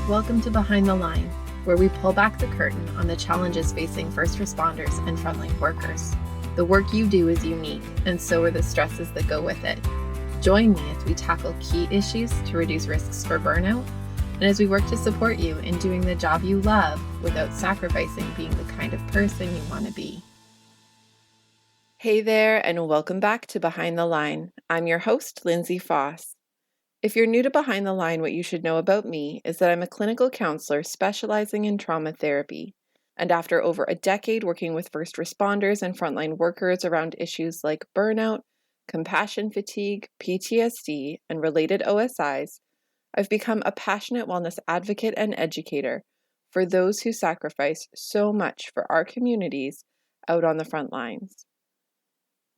Welcome to Behind the Line, where we pull back the curtain on the challenges facing first responders and frontline workers. The work you do is unique, and so are the stresses that go with it. Join me as we tackle key issues to reduce risks for burnout, and as we work to support you in doing the job you love without sacrificing being the kind of person you want to be. Hey there, and welcome back to Behind the Line. I'm your host, Lindsay Faas. If you're new to Behind the Line, what you should know about me is that I'm a clinical counselor specializing in trauma therapy. And after over a decade working with first responders and frontline workers around issues like burnout, compassion fatigue, PTSD, and related OSIs, I've become a passionate wellness advocate and educator for those who sacrifice so much for our communities out on the front lines.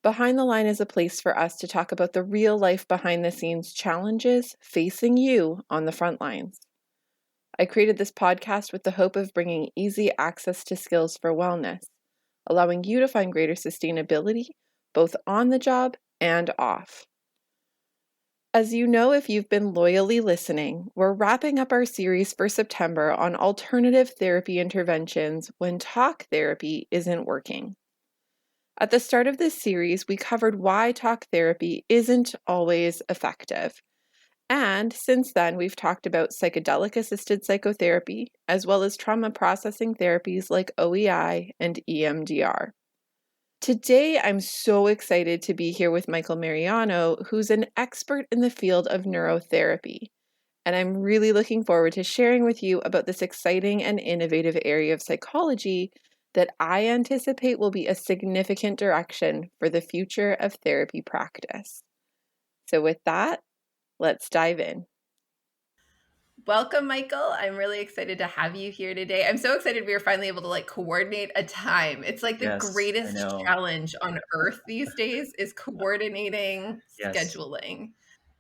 Behind the Line is a place for us to talk about the real life behind the scenes challenges facing you on the front lines. I created this podcast with the hope of bringing easy access to skills for wellness, allowing you to find greater sustainability both on the job and off. As you know, if you've been loyally listening, we're wrapping up our series for September on alternative therapy interventions when talk therapy isn't working. At the start of this series, we covered why talk therapy isn't always effective. And since then, we've talked about psychedelic-assisted psychotherapy, as well as trauma processing therapies like OEI and EMDR. Today, I'm so excited to be here with Michael Mariano, who's an expert in the field of neurotherapy. And I'm really looking forward to sharing with you about this exciting and innovative area of psychology that I anticipate will be a significant direction for the future of therapy practice. So with that, let's dive in. Welcome, Michael. I'm really excited to have you here today. I'm so excited we were finally able to coordinate a time. It's like the greatest challenge on earth these days is coordinating scheduling.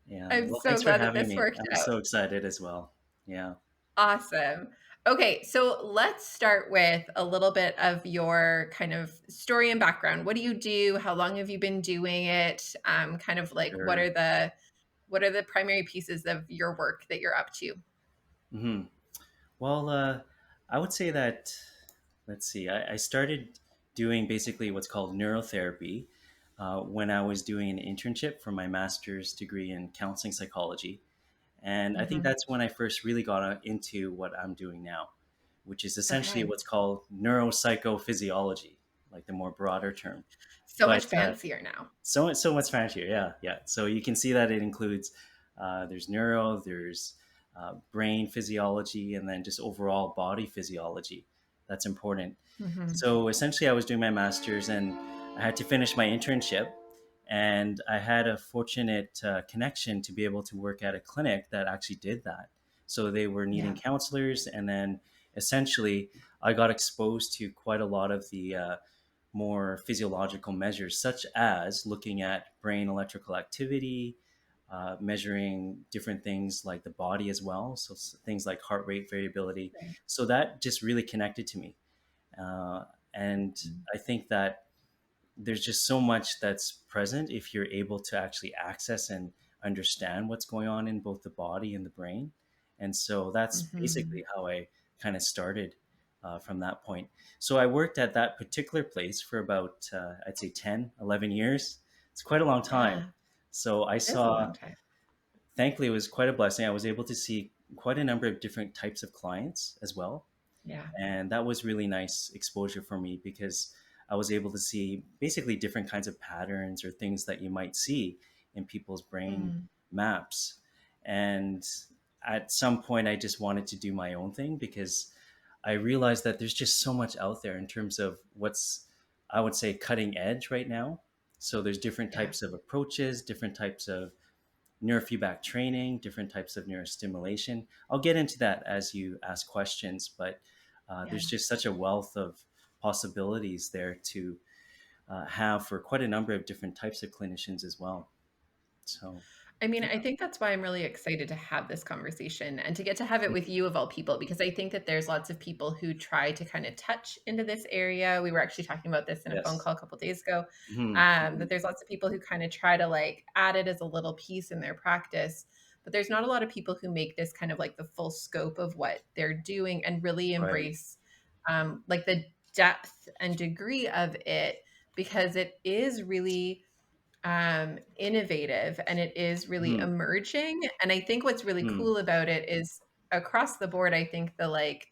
Yeah. I'm Well, so thanks for glad that having this me. worked I'm out. so excited as well. Yeah. Awesome. Okay, so let's start with a little bit of your kind of story and background. What do you do? How long have you been doing it? Kind of like Sure. what are the primary pieces of your work that you're up to? hmm Well, I would say that, let's see, I started doing basically what's called neurotherapy when I was doing an internship for my master's degree in counseling psychology. And I think that's when I first really got into what I'm doing now, which is essentially Okay. what's called neuropsychophysiology, like the more broader term. So But much fancier now. so much fancier, yeah. So you can see that it includes there's neuro, there's brain physiology, and then just overall body physiology. That's important. So essentially, I was doing my master's, and I had to finish my internship, and I had a fortunate connection to be able to work at a clinic that actually did that. So they were needing counselors, and then essentially, I got exposed to quite a lot of the more physiological measures, such as looking at brain electrical activity, measuring different things like the body as well. So things like heart rate variability. Right. So that just really connected to me. And I think that there's just so much that's present if you're able to actually access and understand what's going on in both the body and the brain. And so that's basically how I kind of started from that point. So I worked at that particular place for about, I'd say 10, 11 years. It's quite a long time. Yeah, So I it's a saw, long time. thankfully, it was quite a blessing. I was able to see quite a number of different types of clients as well. Yeah. And that was really nice exposure for me because I was able to see basically different kinds of patterns or things that you might see in people's brain maps. And at some point, I just wanted to do my own thing because I realized that there's just so much out there in terms of what's, I would say, cutting edge right now. So there's different Yeah. types of approaches, different types of neurofeedback training, different types of neurostimulation. I'll get into that as you ask questions, but there's just such a wealth of possibilities there to have for quite a number of different types of clinicians as well. So, I mean, I think that's why I'm really excited to have this conversation and to get to have it with you of all people, because I think that there's lots of people who try to kind of touch into this area. We were actually talking about this in a phone yes. call a couple of days ago, Mhm. that there's lots of people who kind of try to add it as a little piece in their practice. but there's not a lot of people who make this kind of like the full scope of what they're doing and really Right. embrace like the depth and degree of it, because it is really innovative and it is really Mhm. emerging. And I think what's really Mhm. cool about it is across the board, I think the like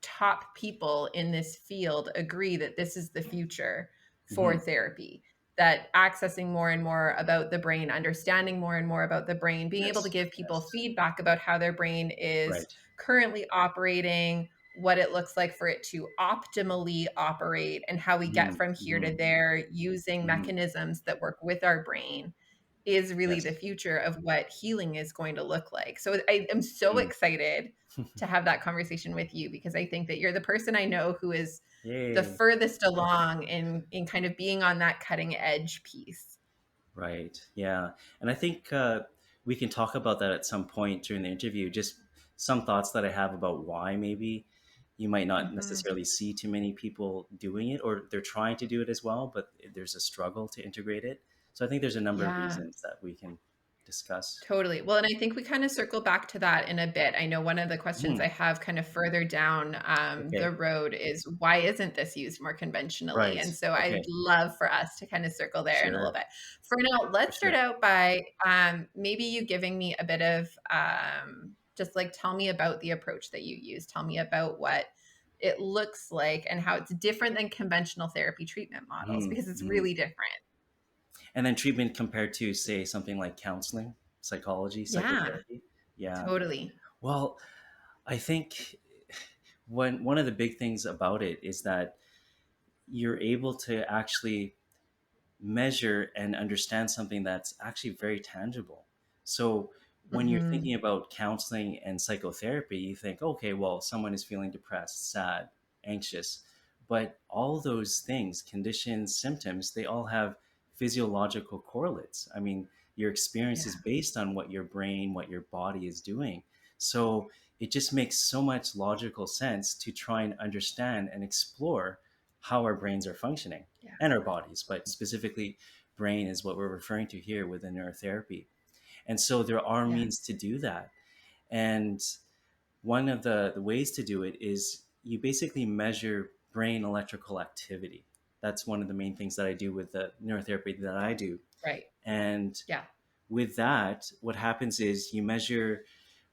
top people in this field agree that this is the future for Mhm. therapy, that accessing more and more about the brain, understanding more and more about the brain, being able to Yes. give people Yes. feedback about how their brain is Right. currently operating, what it looks like for it to optimally operate, and how we get Mhm. from here to Mhm. there using Mhm. mechanisms that work with our brain is really the Yes. future of what healing is going to look like. So I am so Mm. excited to have that conversation with you, because I think that you're the person I know who is the Yay. furthest along in kind of being on that cutting edge piece. Right. Yeah. And I think we can talk about that at some point during the interview. Just some thoughts that I have about why maybe you might not Mhm. necessarily see too many people doing it, or they're trying to do it as well, but there's a struggle to integrate it. So I think there's a number of Yeah. reasons that we can discuss. Totally. Well, and I think we kind of circle back to that in a bit. I know one of the questions Mhm. I have kind of further down the Okay. road is, why isn't this used more conventionally? Right. And so Okay. I'd love for us to kind of circle there in a little Sure. bit. For now, For let's start sure. out by maybe you giving me a bit of just like, tell me about the approach that you use. Tell me about what it looks like and how it's different than conventional therapy treatment models, Mhm. because it's Mhm. really different. And then treatment compared to, say, something like counseling, psychology, Yeah, psychotherapy. Yeah. totally. Well, I think one of the big things about it is that you're able to actually measure and understand something that's actually very tangible. So when you're Hmm. thinking about counseling and psychotherapy, you think, okay, well, someone is feeling depressed, sad, anxious. But all those things, conditions, symptoms, they all have physiological correlates. I mean, your experience is Yeah. based on what your brain, what your body is doing. So it just makes so much logical sense to try and understand and explore how our brains are functioning Yeah. and our bodies, but specifically brain is what we're referring to here within neurotherapy. And so there are Yeah. means to do that. And one of the ways to do it is you basically measure brain electrical activity. That's one of the main things that I do with the neurotherapy that I do. Right. And Yeah. with that, what happens is you measure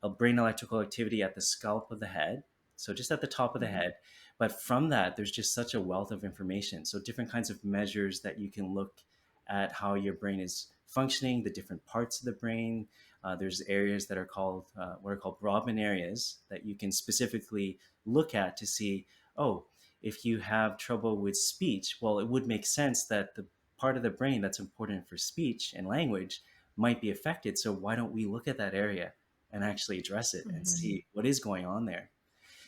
a brain electrical activity at the scalp of the head, so just at the top of the Mhm. head. But from that, there's just such a wealth of information. So different kinds of measures that you can look at how your brain is functioning, the different parts of the brain. There's areas that are called what are called Brodmann areas that you can specifically look at to see, oh, if you have trouble with speech, well, it would make sense that the part of the brain that's important for speech and language might be affected. So why don't we look at that area and actually address it and Mhm. see what is going on there?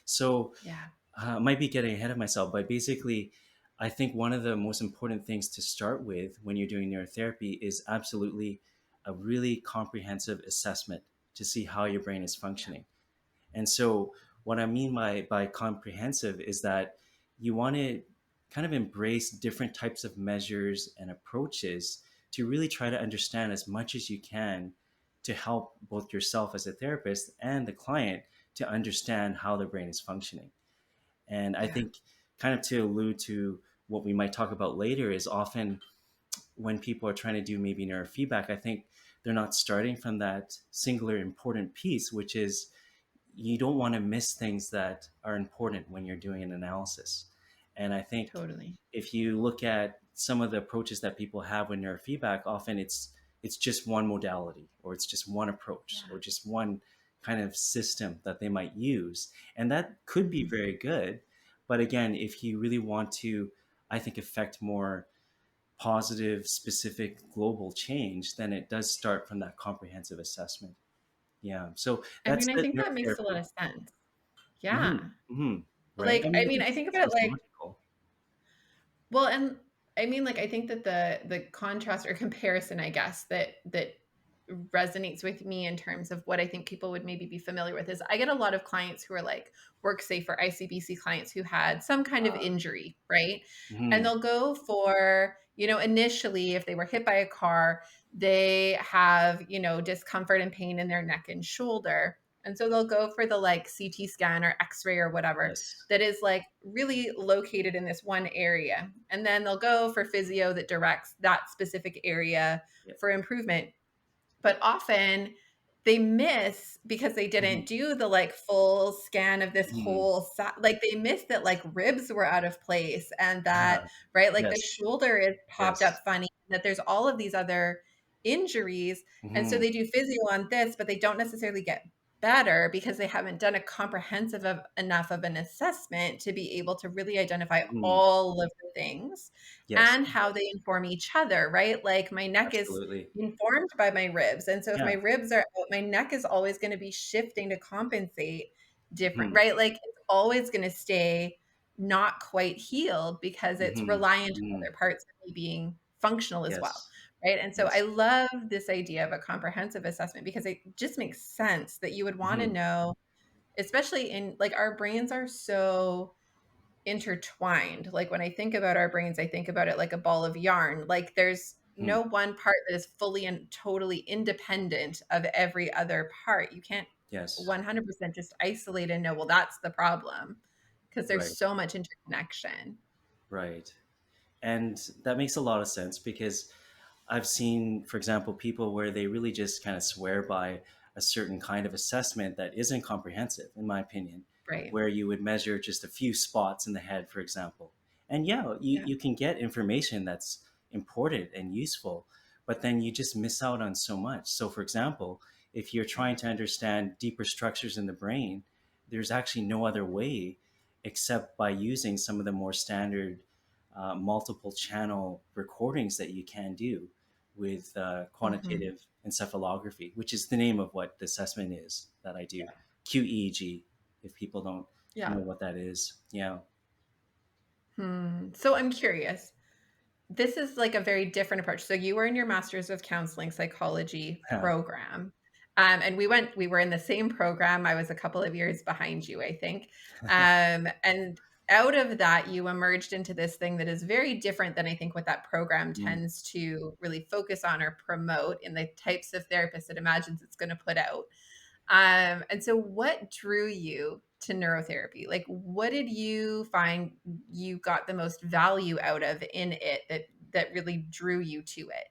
So Yeah. I might be getting ahead of myself, but basically, I think one of the most important things to start with when you're doing neurotherapy is absolutely a really comprehensive assessment to see how your brain is Yeah. functioning. And so, what I mean by comprehensive is that you want to kind of embrace different types of measures and approaches to really try to understand as much as you can to help both yourself as a therapist and the client to understand how the brain is functioning. And I Yeah. think, kind of to allude to what we might talk about later, is often when people are trying to do maybe neurofeedback, I think they're not starting from that singular important piece, which is you don't want to miss things that are important when you're doing an analysis. And I think Totally. if you look at some of the approaches that people have with neurofeedback, often it's just one modality, or it's just one approach, Yeah. or just one kind of system that they might use. And that could be Mhm. very good. But again, if you really want to, I think, affect more positive, specific global change, then it does start from that comprehensive assessment. Yeah. So I that's mean, I the think that makes a lot neurotherapy. of sense. Hmm. Yeah. Hmm. Right. I Like, mean, I I mean, think I it think about it sounds like, logical. well, and I mean, like, I think that the contrast or comparison, I guess, that resonates with me in terms of what I think people would maybe be familiar with is I get a lot of clients who are like work safe or ICBC clients who had some kind of injury, right? And Hmm. they'll go for, initially if they were hit by a car, they have, discomfort and pain in their neck and shoulder. And so they'll go for the like CT scan or x-ray or whatever Yes. that is like really located in this one area. And then they'll go for physio that directs that specific area Yep. for improvement. But often they miss because they Mhm. didn't do the like full scan of this Mhm. whole like they missed that like ribs were out of place and that Yeah. right like the Yes. shoulder is popped up Yes. funny, that there's all of these other injuries. And so Mhm. they do physio on this, but they don't necessarily get better because they haven't done a comprehensive enough of an assessment to be able to really identify Mhm. all of the things Yes. and how they inform each other, right? Like my neck is Absolutely. informed by my ribs. And so if my Yeah. ribs are out, my neck is always going to be shifting to compensate different, Mhm. right? Like it's always going to stay not quite healed because it's Mhm. reliant on Mhm. other parts of me being functional as well. Yes. Right. And so I Yes. love this idea of a comprehensive assessment because it just makes sense that you would want to Mhm. know, especially in like our brains are so intertwined. Like when I think about our brains, I think about it like a ball of yarn. Like there's Mhm. no one part that is fully and totally independent of every other part. You can't Yes. 100% just isolate and know, well, that's the problem because there's Right. so much interconnection. Right. And that makes a lot of sense because I've seen, for example, people where they really just kind of swear by a certain kind of assessment that isn't comprehensive, in my opinion, Right. where you would measure just a few spots in the head, for example. And yeah, Yeah. you can get information that's important and useful, but then you just miss out on so much. So, for example, if you're Yeah. trying to understand deeper structures in the brain, there's actually no other way except by using some of the more standard multiple channel recordings that you can do with Mhm. quantitative encephalography, which is the name of what the assessment is that I do. QEEG, if people don't Yeah. know what that is. Yeah. So I'm curious. This is like a very different approach. So you were in your master's of counseling psychology program. And we were in the same program. I was a couple of years behind you, I think. And out of that, you emerged into this thing that is very different than I think what that program Mm. tends to really focus on or promote in the types of therapists it imagines it's going to put out. And so what drew you to neurotherapy? Like what did you find you got the most value out of in it that really drew you to it?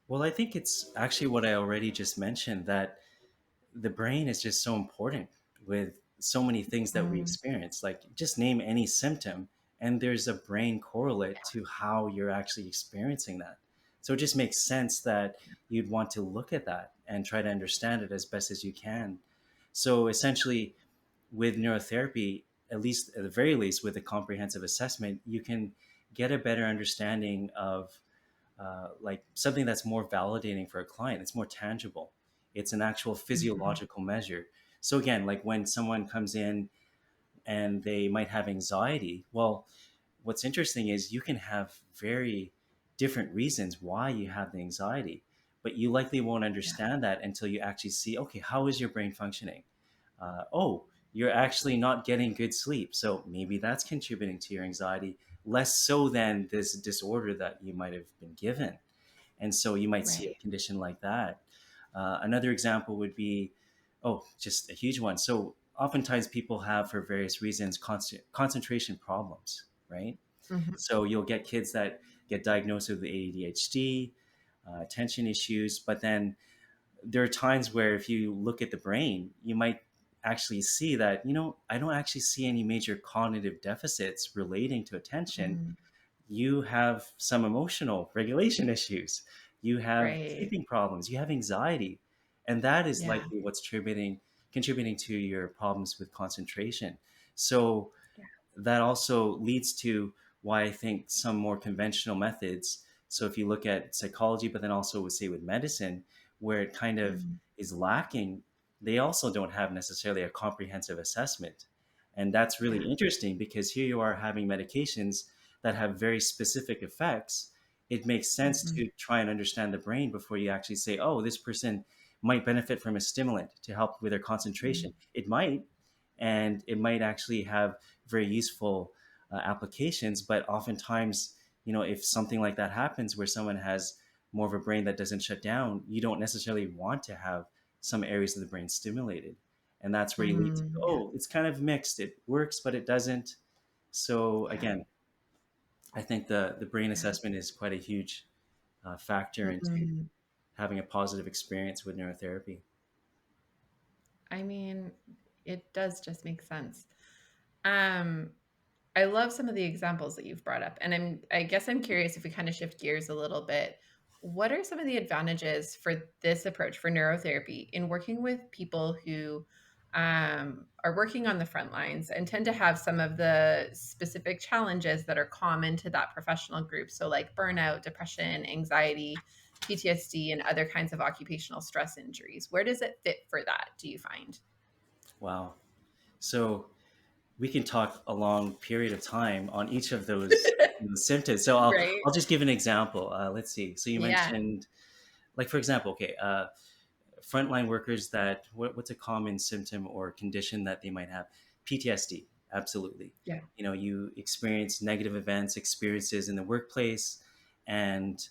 Well, I think it's actually what I already just mentioned, that the brain is just so important with so many things that we Mm, experience. Like, just name any symptom, and there's a brain correlate to how you're actually experiencing that. So it just makes sense that you'd want to look at that and try to understand it as best as you can. So essentially, with neurotherapy, at least at the very least, with a comprehensive assessment, you can get a better understanding of like something that's more validating for a client. It's more tangible. It's an actual mhm, physiological measure. So again, like when someone comes in and they might have anxiety, well, what's interesting is you can have very different reasons why you have the anxiety, but you likely won't yeah, understand that until you actually see, okay, how is your brain functioning? Oh, you're actually not getting good sleep. So maybe that's contributing to your anxiety, less so than this disorder that you might have been given. And so you might see a right. condition like that. Another example would be, oh, just a huge one. So oftentimes people have, for various reasons, concentration problems, right? Mhm, So you'll get kids that get diagnosed with ADHD, attention issues, but then there are times where if you look at the brain, you might actually see that, I don't actually see any major cognitive deficits relating to attention. mm, You have some emotional regulation issues, you have right. sleeping problems, you have anxiety, and that is Yeah, likely what's contributing to your problems with concentration. So yeah. that also leads to why I think some more conventional methods. So if you look at psychology, but then also would say with medicine, where it kind of Mm, is lacking, they also don't have necessarily a comprehensive assessment. And that's really yeah. interesting because here you are having medications that have very specific effects. It makes sense Mhm, to try and understand the brain before you actually say, oh, this person might benefit from a stimulant to help with their mm, concentration. It might, and it might actually have very useful applications. But oftentimes, if something like that happens where someone has more of a brain that doesn't shut down, you don't necessarily want to have some areas of the brain stimulated. And that's where you lead to, Yeah. oh, it's kind of mixed. It works, but it doesn't. So Yeah. again, I think the brain Yeah. assessment is quite a huge factor into Mhm. having a positive experience with neurotherapy. I mean, it does just make sense. Um, I love some of the examples that you've brought up, and I guess I'm curious if we kind of shift gears a little bit. What are some of the advantages for this approach for neurotherapy in working with people who are working on the front lines and tend to have some of the specific challenges that are common to that professional group? So, like burnout, depression, anxiety, PTSD, and other kinds of occupational stress injuries. Where does it fit for that, do you find? Wow. So we can talk a long period of time on each of those symptoms. So Right? I'll just give an example. Let's see. So you Yeah. mentioned, like for example, okay, frontline workers that what's a common symptom or condition that they might have? PTSD. Absolutely. Yeah. You know, you experience negative events, experiences in the workplace, and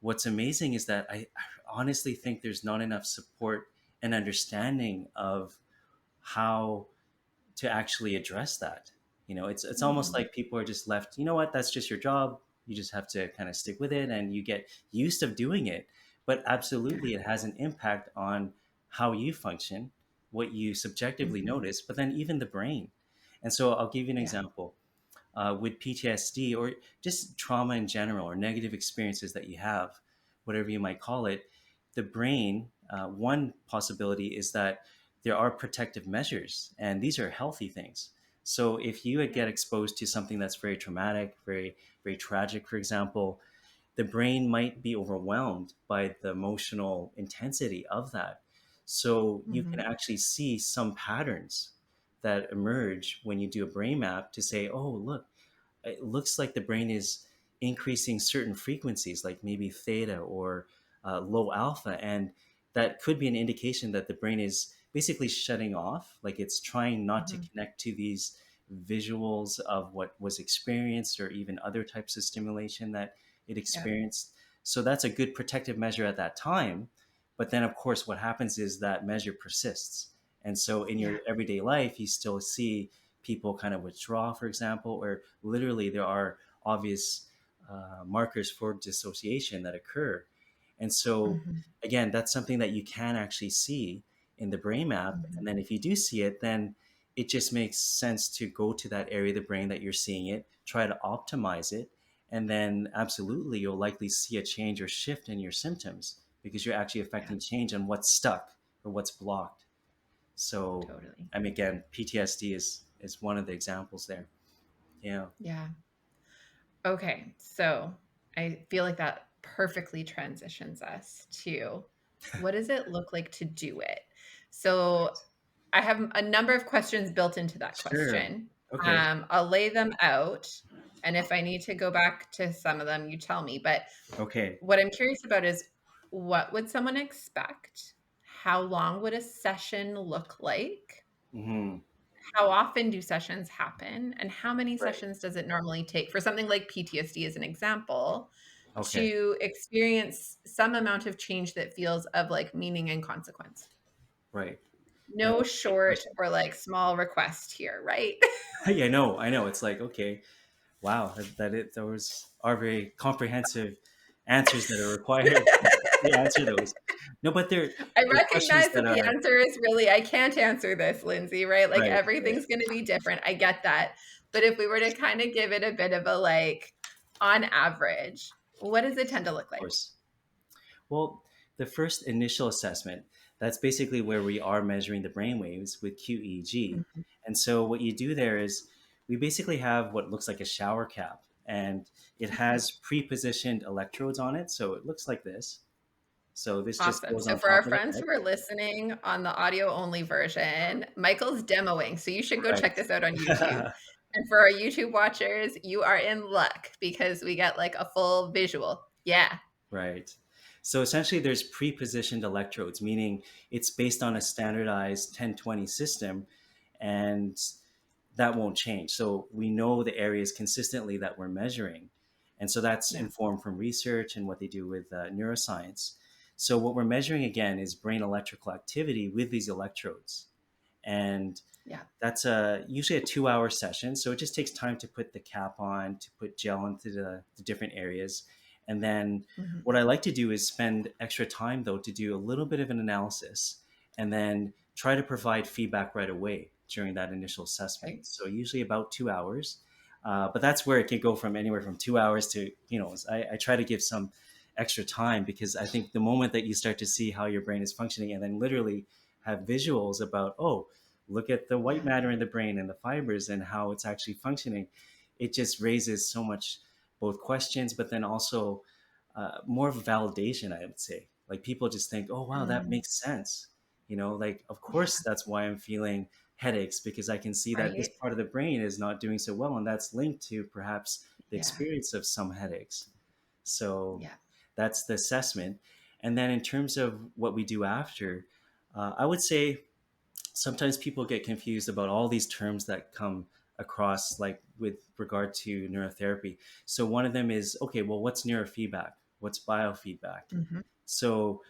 what's amazing is that I honestly think there's not enough support and understanding of how to actually address that. You know, it's almost Mhm. like people are just left, you know what, that's just your job. You just have to kind of stick with it and you get used of doing it. But Yeah. absolutely it has an impact on how you function, what you subjectively Mhm. notice, but then even the brain. And so I'll give you an Yeah. example. With PTSD or just trauma in general or negative experiences that you have, whatever you might call it, the brain, one possibility is that there are protective measures, and these are healthy things. So if you Yeah. get exposed to something that's very traumatic, very, very tragic, for example, the brain might be overwhelmed by the emotional intensity of that. So you can Mhm. actually see some patterns that emerge when you do a brain map to say, oh, look, it looks like the brain is increasing certain frequencies, like maybe theta or low alpha. And that could be an indication that the brain is basically shutting off, like it's trying not to Mhm. connect to these visuals of what was experienced or even other types of stimulation that it Yeah. experienced. So that's a good protective measure at that time. But then, of course, what happens is that measure persists. And so in Yeah. your everyday life, you still see people kind of withdraw, for example, or literally there are obvious markers for dissociation that occur. And so, Mhm. again, that's something that you can actually see in the brain map. Mhm. And then if you do see it, then it just makes sense to go to that area of the brain that you're seeing it, try to optimize it. And then absolutely, you'll likely see a change or shift in your symptoms because you're actually Yeah. affecting change on what's stuck or what's blocked. So, Totally. I mean, again, PTSD is one of the examples there. Yeah. Yeah. Okay. So I feel like that perfectly transitions us to what does it look like to do it? So I have a number of questions built into that Sure. question. Okay. I'll lay them out. And if I need to go back to some of them, you tell me. But Okay. what I'm curious about is what would someone expect? How long would a session look like? Hmm. How often do sessions happen? And how many Right. sessions does it normally take for something like PTSD as an example Okay. to experience some amount of change that feels of like meaning and consequence? Right. No, No that's a great short question. or like small request here, right? Yeah, I know. I know. It's like, okay, wow, those are very comprehensive answers that are required to answer those. No, but I they're questions recognize that that the are answer is really, I can't answer this, Lindsay, right? Like right. Right. everything's going to be different. I get that. But if we were to kind of give it a bit of a like, on average, what does it tend to look Of like? course. Well, the first initial assessment, that's basically where we are measuring the brain waves with QEEG. Mhm. And so what you do there is we basically have what looks like a shower cap and it Okay. has pre-positioned electrodes on it. So it looks like this. So this just Awesome. goes So on for our top of the friends head. who are listening on the audio only version, Michael's demoing. So you should go check this out on YouTube. Right. And for our YouTube watchers, you are in luck because we get like a full visual. Yeah. Right. So essentially, there's pre-positioned electrodes, meaning it's based on a standardized 1020 system, and that won't change. So we know the areas consistently that we're measuring. And so that's Yeah. informed from research and what they do with neuroscience. So what we're measuring again is brain electrical activity with these electrodes. And Yeah. that's usually a 2 hour session. So it just takes time to put the cap on, to put gel into the different areas. And then Hmm. what I like to do is spend extra time, though, to do a little bit of an analysis and then try to provide feedback right away during that initial assessment. Right. So usually about 2 hours. But that's where it can go from anywhere from 2 hours to, I try to give some extra time, because I think the moment that you start to see how your brain is functioning and then literally have visuals about, oh, look at the white Yeah. matter in the brain and the fibers and how it's actually functioning, it just raises so much both questions, but then also more of a validation, I would say. Like people just think, oh, wow, that Mm. makes sense. Like, of Yeah. course, that's why I'm feeling headaches, because I can see that this Right. part of the brain is not doing so well. And that's linked to perhaps the Yeah. experience of some headaches. So Yeah. that's the assessment. And then in terms of what we do after, I would say sometimes people get confused about all these terms that come across, like with regard to neurotherapy. So one of them is, okay, well, what's neurofeedback? What's biofeedback? Hmm. So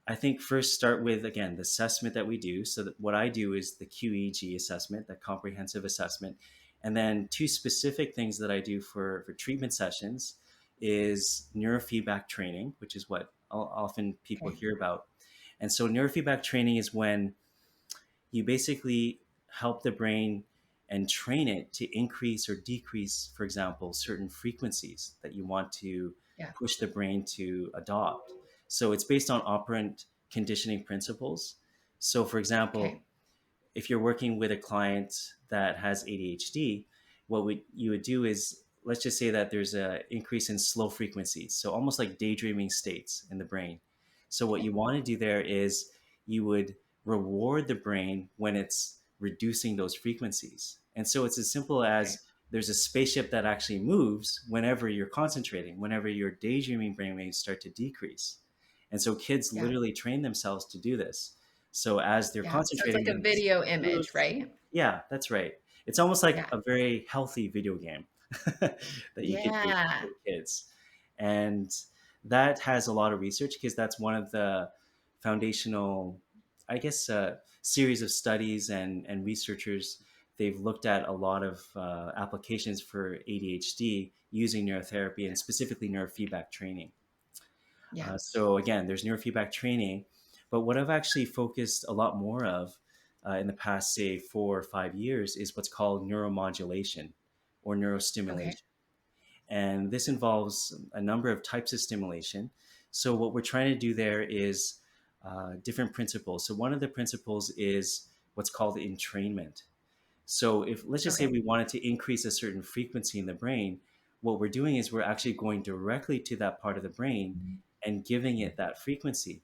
I think first start with, again, the assessment that we do. So that what I do is the QEEG assessment, the comprehensive assessment. And then two specific things that I do for treatment sessions is neurofeedback training, which is what often people Okay. hear about. And so neurofeedback training is when you basically help the brain and train it to increase or decrease, for example, certain frequencies that you want to Yeah. push the brain to adopt. So it's based on operant conditioning principles. So, for example, Okay. if you're working with a client that has ADHD, you would do is, let's just say that there's an increase in slow frequencies, so almost like daydreaming states in the brain. So what Okay. you want to do there is you would reward the brain when it's reducing those frequencies. And so it's as simple Okay. as there's a spaceship that actually moves whenever you're concentrating, whenever your daydreaming brainwaves start to decrease. And so kids Yeah. literally train themselves to do this. So as they're Yeah. So it's concentrating like a and this video image, moves, right? yeah, that's right. It's almost like Yeah. a very healthy video game that you could do Yeah. for kids. And that has a lot of research, because that's one of the foundational, I guess, series of studies and researchers. They've looked at a lot of applications for ADHD using neurotherapy and specifically neurofeedback training. Yeah. So again, there's neurofeedback training, but what I've actually focused a lot more of in the past, say, 4 or 5 years, is what's called neuromodulation or Okay. neurostimulation. And this involves a number of types of stimulation. So what we're trying to do there is different principles. So one of the principles is what's called entrainment. So if, let's just say, Okay. we wanted to increase a certain frequency in the brain, what we're doing is we're actually going directly to that part of the brain and giving it that frequency.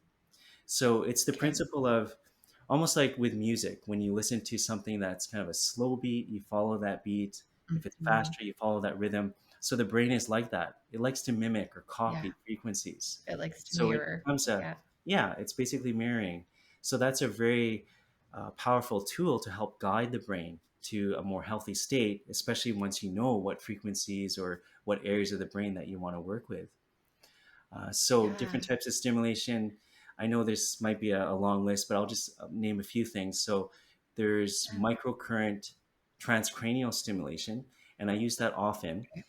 So it's the Okay. principle of, almost like with music, when you listen to something that's kind of a slow beat, you follow that beat. If it's Mhm. faster, you follow that rhythm. So the brain is like that. It likes to mimic or Yeah. copy frequencies. It likes to So it mirror. becomes Yeah. yeah, it's basically mirroring. So that's a very powerful tool to help guide the brain to a more healthy state, especially once you know what frequencies or what areas of the brain that you want to work with. So Yeah. different types of stimulation. I know this might be a long list, but I'll just name a few things. So there's Yeah. microcurrent transcranial stimulation, and I use that often. Okay.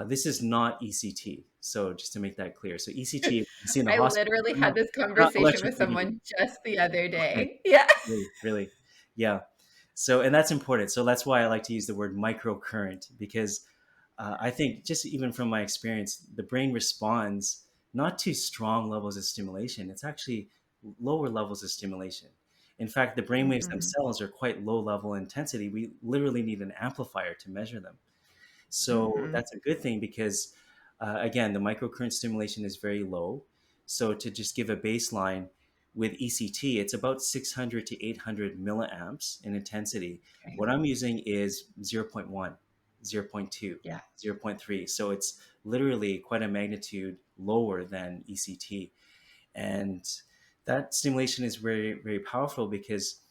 This is not ECT. So just to make that clear. So ECT, you see in the I hospital, literally but had this not conversation with electrocuted. someone just the other Okay. day. Yeah. Really, really. Yeah. So, and that's important. So that's why I like to use the word microcurrent, because I think, just even from my experience, the brain responds not to strong levels of stimulation. It's actually lower levels of stimulation. In fact, the brainwaves Mhm. themselves are quite low level intensity. We literally need an amplifier to measure them. So Mhm. that's a good thing, because, again, the microcurrent stimulation is very low. So to just give a baseline, with ECT, it's about 600 to 800 milliamps in intensity. Okay. What I'm using is zero point 0.1, 0.2, Yeah. 0.3. So it's literally quite a magnitude lower than ECT. And that stimulation is very, very powerful, because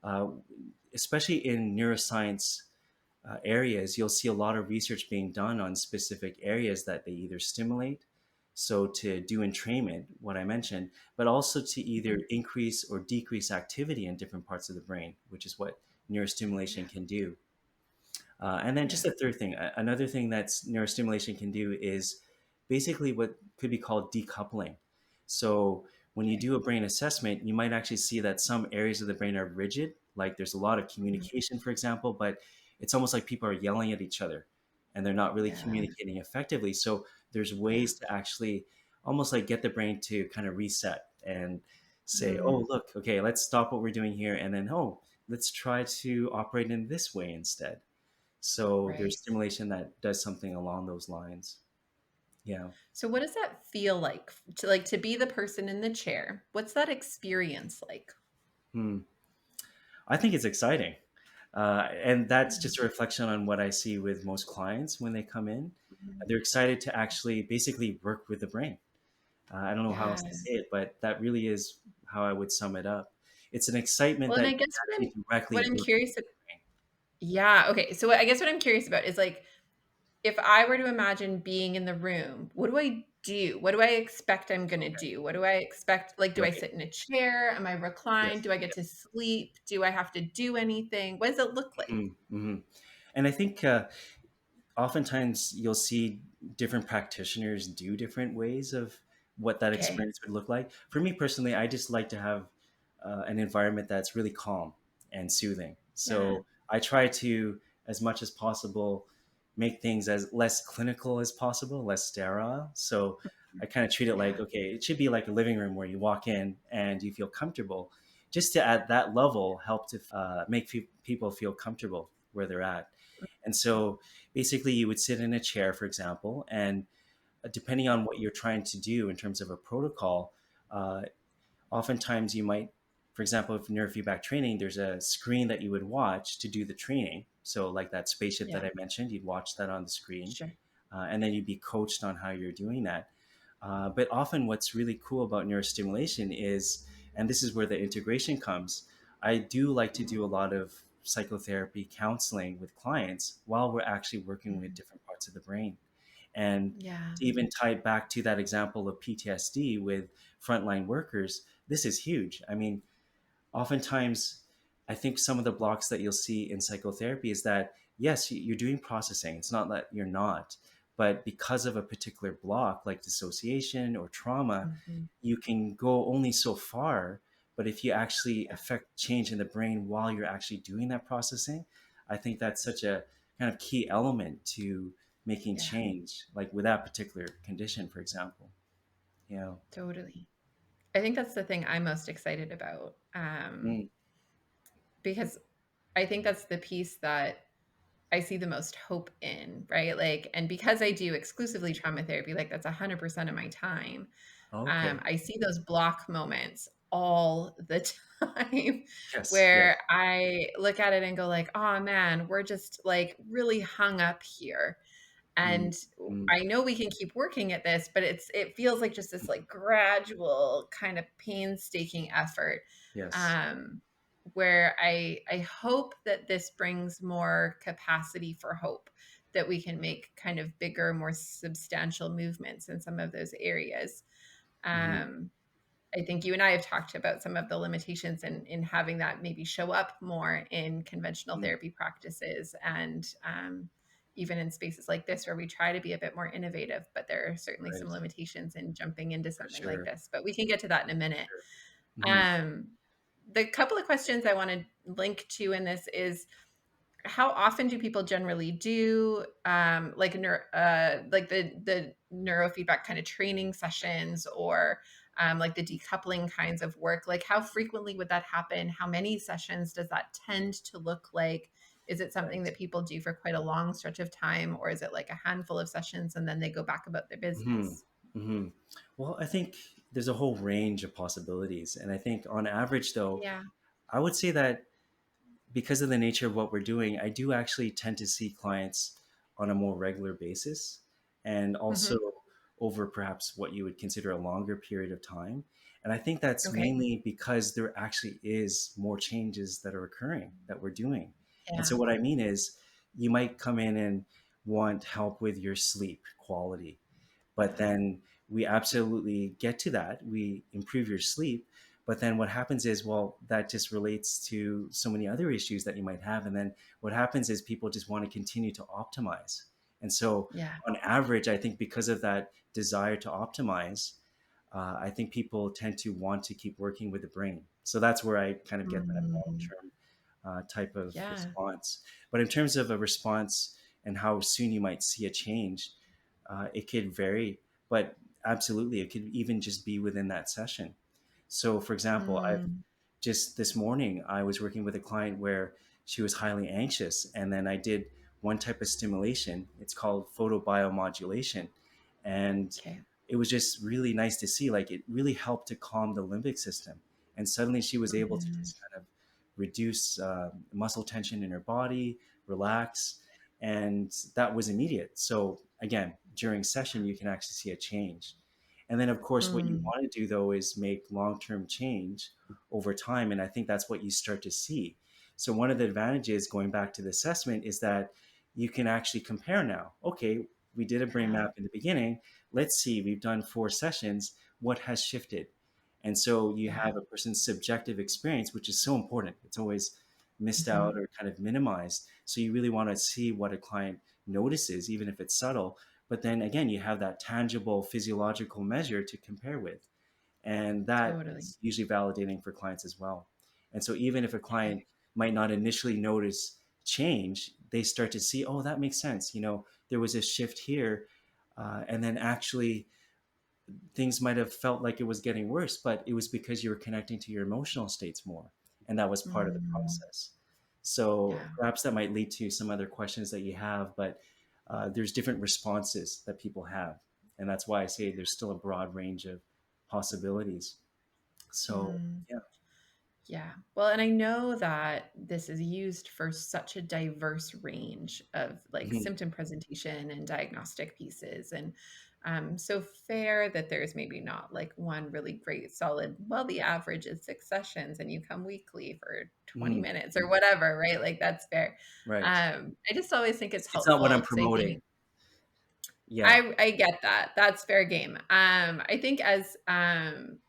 uh, especially in neuroscience, areas, you'll see a lot of research being done on specific areas that they either stimulate, so to do entrainment, what I mentioned, but also to either Mhm. increase or decrease activity in different parts of the brain, which is what Yeah. neurostimulation can do. And then just Yeah. a third thing, another thing that's neurostimulation can do is basically what could be called decoupling. So when you Okay. do a brain assessment, you might actually see that some areas of the brain are rigid, like there's a lot of Mhm. communication, for example, but it's almost like people are yelling at each other and they're not really Yeah. communicating effectively. So there's Yeah. ways to actually almost like get the brain to kind of reset and say, Mm. oh, look, okay, let's stop what we're doing here. And then, oh, let's try to operate in this way instead. So there's Right. stimulation that does something along those lines. Yeah. So what does that feel like to be the person in the chair? What's that experience like? Hmm. I think it's exciting. And that's Yeah. just a reflection on what I see with most clients when they come in. Mhm. They're excited to actually basically work with the brain. I don't know how Yeah. else to say it, but that really is how I would sum it up. It's an excitement Well, and that I you guess actually what directly I'm work curious with the brain. yeah, okay. So I guess what I'm curious about is like if I were to imagine being in the room, what do I do? What do I expect I'm going to do? What do I expect? Like, do I Right. sit in a chair? Am I reclined? Yes. Do I get to sleep? Do I have to do anything? What does it look like? Mm-hmm. And I think oftentimes you'll see different practitioners do different ways of what that Okay. experience would look like. For me personally, I just like to have an environment that's really calm and soothing. Yeah. So I try to, as much as possible, make things as less clinical as possible, less sterile. So I kind of treat it like, Yeah. okay, it should be like a living room where you walk in and you feel comfortable, just to at that level help to make people feel comfortable where they're at. And so basically, you would sit in a chair, for example, and depending on what you're trying to do in terms of a protocol, uh, oftentimes you might, for example, if neurofeedback training, there's a screen that you would watch to do the training. So, like that spaceship that Yeah. I mentioned, you'd watch that on the screen, Sure. and then you'd be coached on how you're doing that. But often, what's really cool about neurostimulation is, and this is where the integration comes, I do like to do a lot of psychotherapy counseling with clients while we're actually working with Mhm. different parts of the brain. And Yeah. to even tie it back to that example of PTSD with frontline workers, this is huge. I mean, oftentimes I think some of the blocks that you'll see in psychotherapy is that yes, you're doing processing, it's not that you're not, but because of a particular block like dissociation or trauma, Mhm. you can go only so far. But if you actually Yeah. affect change in the brain while you're actually doing that processing, I think that's such a kind of key element to making Yeah. change, like with that particular condition, for example. Yeah. Totally. I think that's the thing I'm most excited about, Mm. because I think that's the piece that I see the most hope in, right? Like, and because I do exclusively trauma therapy, like that's 100% of my time. Okay. I see those block moments all the time Yes. where Yes. I look at it and go like, oh man, we're just like really hung up here. Mm. And Mm. I know we can keep working at this, but it feels like just this like gradual kind of painstaking effort. Yes. Um, where I hope that this brings more capacity for hope, that we can make kind of bigger, more substantial movements in some of those areas. Hmm. Um, I think you and I have talked about some of the limitations in having that maybe show up more in conventional Mm. therapy practices and even in spaces like this where we try to be a bit more innovative, but there are certainly some Right. limitations in jumping into For something like sure. this. But we can get to that in a For minute. sure. Hmm. Um, the couple of questions I want to link to in this is how often do people generally do like the neurofeedback kind of training sessions or like the decoupling kinds of work? Like how frequently would that happen? How many sessions does that tend to look like? Is it something Right. that people do for quite a long stretch of time, or is it like a handful of sessions and then they go back about their Hmm. business? Hmm. Well, I think there's a whole range of possibilities. And I think on average, though, Yeah. I would say that because of the nature of what we're doing, I do actually tend to see clients on a more regular basis and also Hmm. over perhaps what you would consider a longer period of time. And I think that's Okay. mainly because there actually is more changes that are occurring that we're doing. And Yeah. so what I mean is you might come in and want help with your sleep quality, but Yeah. then we absolutely get to that. We improve your sleep. But then what happens is, well, that just relates to so many other issues that you might have. And then what happens is people just want to continue to optimize. And so, Yeah. on average, I think because of that desire to optimize, I think people tend to want to keep working with the brain. So that's where I kind of get that long Mm, term type of yeah. response. But in terms of a response and how soon you might see a change, it could vary, but absolutely, it could even just be within that session. So, for example, I've Mm, just this morning, I was working with a client where she was highly anxious, and then I did one type of stimulation. It's called photobiomodulation, and okay. it was just really nice to see. Like it really helped to calm the limbic system, and suddenly she was able to Mm, just kind of reduce muscle tension in her body, relax, and that was immediate. So again, during session, you can actually see a change. And then, of course, what you mm, want to do though is make long-term change over time, and I think that's what you start to see. So one of the advantages, going back to the assessment, is that you can actually compare now. Okay, we did a brain yeah. map in the beginning. Let's see, we've done 4 sessions. What has shifted? And so you Yeah. have a person's subjective experience, which is so important. It's always missed Mhm. out or kind of minimized. So you really want to see what a client notices, even if it's subtle. But then again, you have that tangible physiological measure to compare with. And that Totally. is usually validating for clients as well. And so even if a Okay. client might not initially notice change, they start to see, oh, that makes sense. There was a shift here. And then actually things might have felt like it was getting worse, but it was because you were connecting to your emotional states more. And that was part of the Mm, process. So yeah. perhaps that might lead to some other questions that you have, but there's different responses that people have. And that's why I say there's still a broad range of possibilities. So, Mm. yeah. Yeah. Well, and I know that this is used for such a diverse range of like Mhm. symptom presentation and diagnostic pieces. And so fair that there's maybe not like one really great solid, well, the average is 6 sessions and you come weekly for 20 Mhm. minutes or whatever, right? Like that's fair. Right. I just always think it's It's not what I'm helpful because I promoting. think Yeah. I get that. That's fair game. I think as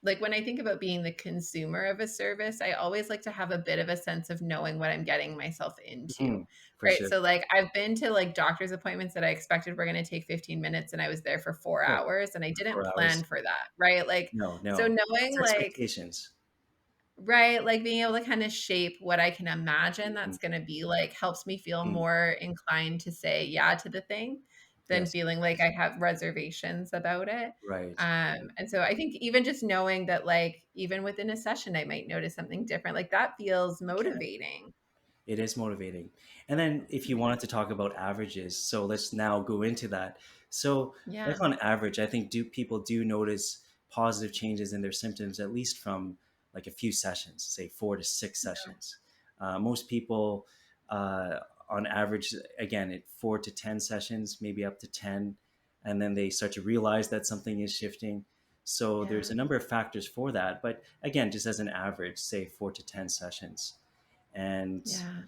like when I think about being the consumer of a service, I always like to have a bit of a sense of knowing what I'm getting myself into. Mhm. For Right? sure. So like I've been to like doctor's appointments that I expected were going to take 15 minutes and I was there for 4 Yeah. hours and I For didn't 4 hours. plan for that, right? Like No, so no. It's knowing like expectations. right, like, being able to kinda shape what I can imagine Mhm. that's gonna be like, helps me feel Mhm. more inclined to say yeah to the thing than Yes. feeling like I have reservations about it. Right. And so I think even just knowing that, like, even within a session, I might notice something different, like, that feels You can. motivating. It is motivating. And then if you wanted to talk about averages, so let's now go into that. So Yeah, like on average, I think do people do notice positive changes in their symptoms at least from like a few sessions, say 4 to 6 sessions. Most people on average, again, at 4 to 10 sessions, maybe up to 10, and then they start to realize that something is shifting. So there's yeah, a number of factors for that. But again, just as an average, say 4 to 10 sessions. And yeah,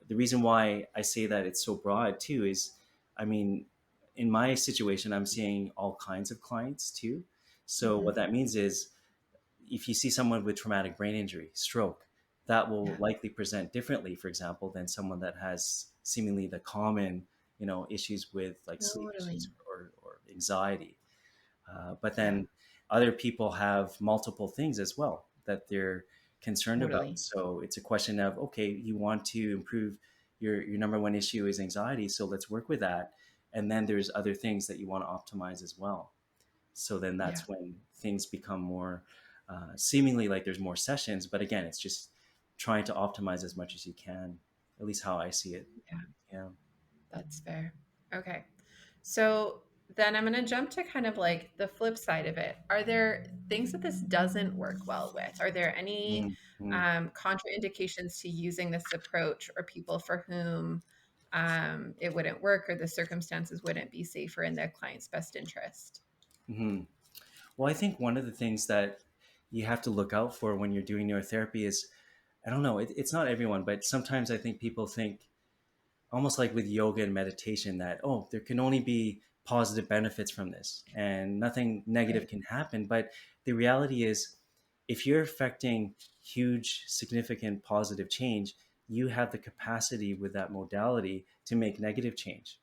the reason why I say that it's so broad too is, I mean, in my situation, I'm seeing all kinds of clients too. So mhm, what that means is if you see someone with traumatic brain injury, stroke, that will yeah, likely present differently, for example, than someone that has seemingly the common, issues with like sleep totally, issues or anxiety. But yeah, then other people have multiple things as well that they're concerned about. totally, So it's a question of, okay, you want to improve your number one issue is anxiety. So let's work with that. And then there's other things that you want to optimize as well. So then yeah, that's when things become more seemingly like there's more sessions. But again, it's just trying to optimize as much as you can, at least how I see it. yeah, Yeah. that's fair. Okay. So then I'm going to jump to kind of like the flip side of it. Are there things that this doesn't work well with? Are there any Mm-hmm. contraindications to using this approach or people for whom it wouldn't work or the circumstances wouldn't be safer in their client's best interest? Mm-hmm. Well, I think one of the things that you have to look out for when you're doing neurotherapy is, I don't know, it's not everyone, but sometimes I think people think almost like with yoga and meditation, that, oh, there can only be positive benefits from this and nothing negative Right. can happen. But the reality is, if you're affecting huge, significant positive change, you have the capacity with that modality to make negative change.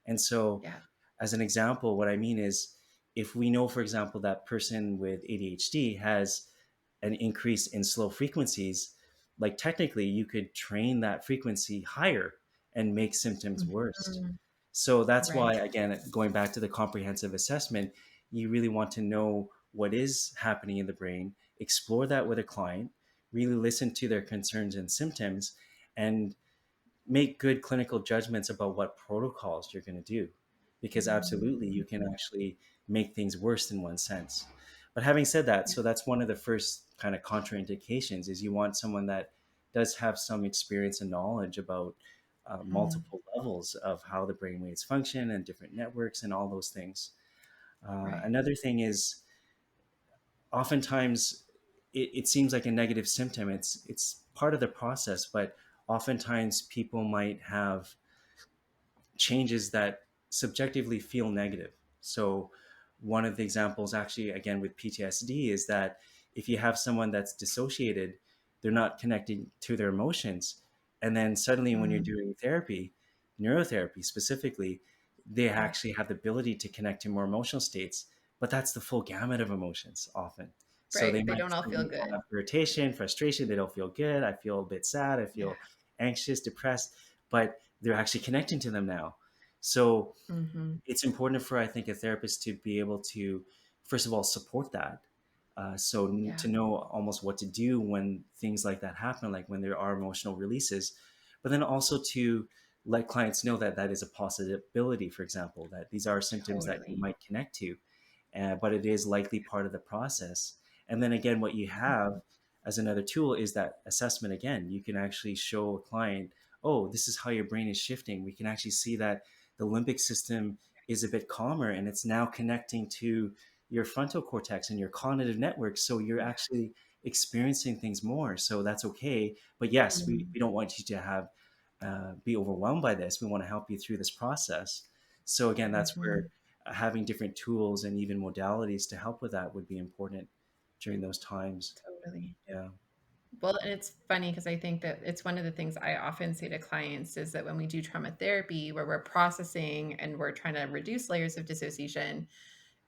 And so, Yeah. as an example, what I mean is, if we know, for example, that person with ADHD has an increase in slow frequencies, like technically you could train that frequency higher and make symptoms worse. Mhm. So that's why, Right. again, going back to the comprehensive assessment, you really want to know what is happening in the brain, explore that with a client, really listen to their concerns and symptoms, and make good clinical judgments about what protocols you're going to do. Because absolutely, you can Mhm. actually make things worse in one sense. But having said that, Yeah. so that's one of the first kind of contraindications, is you want someone that does have some experience and knowledge about Mhm. multiple levels of how the brain waves function and different networks and all those things. Right. Another thing is, oftentimes it seems like a negative symptom. It's part of the process, but oftentimes people might have changes that subjectively feel negative. So, one of the examples, actually, again, with PTSD, is that if you have someone that's dissociated, they're not connecting to their emotions. And then suddenly, when you're Mm. doing therapy, neurotherapy specifically, they Yeah. actually have the ability to connect to more emotional states. But that's the full gamut of emotions often. So they Right. They might don't all feel suddenly good. have irritation, frustration. They don't feel good. I feel a bit sad. I Yeah. feel anxious, depressed. But they're actually connecting to them now. So Mhm. it's important for, I think, a therapist to be able to, first of all, support that. To Yeah. know almost what to do when things like that happen, like when there are emotional releases, but then also to let clients know that that is a possibility, for example, that these are symptoms that you Totally. might connect to, but it is likely part of the process. And then again, what you have as another tool is that assessment. Again, you can actually show a client, oh, this is how your brain is shifting. We can actually see that the limbic system is a bit calmer and it's now connecting to your frontal cortex and your cognitive network. So you're Yeah. actually experiencing things more. So that's okay. But yes, Mm. we don't want you to have be overwhelmed by this. We want to help you through this process. So again, that's where Mhm. having different tools and even modalities to help with that would be important during those times. Totally. Yeah. Well, and it's funny because I think that it's one of the things I often say to clients is that when we do trauma therapy, where we're processing and we're trying to reduce layers of dissociation,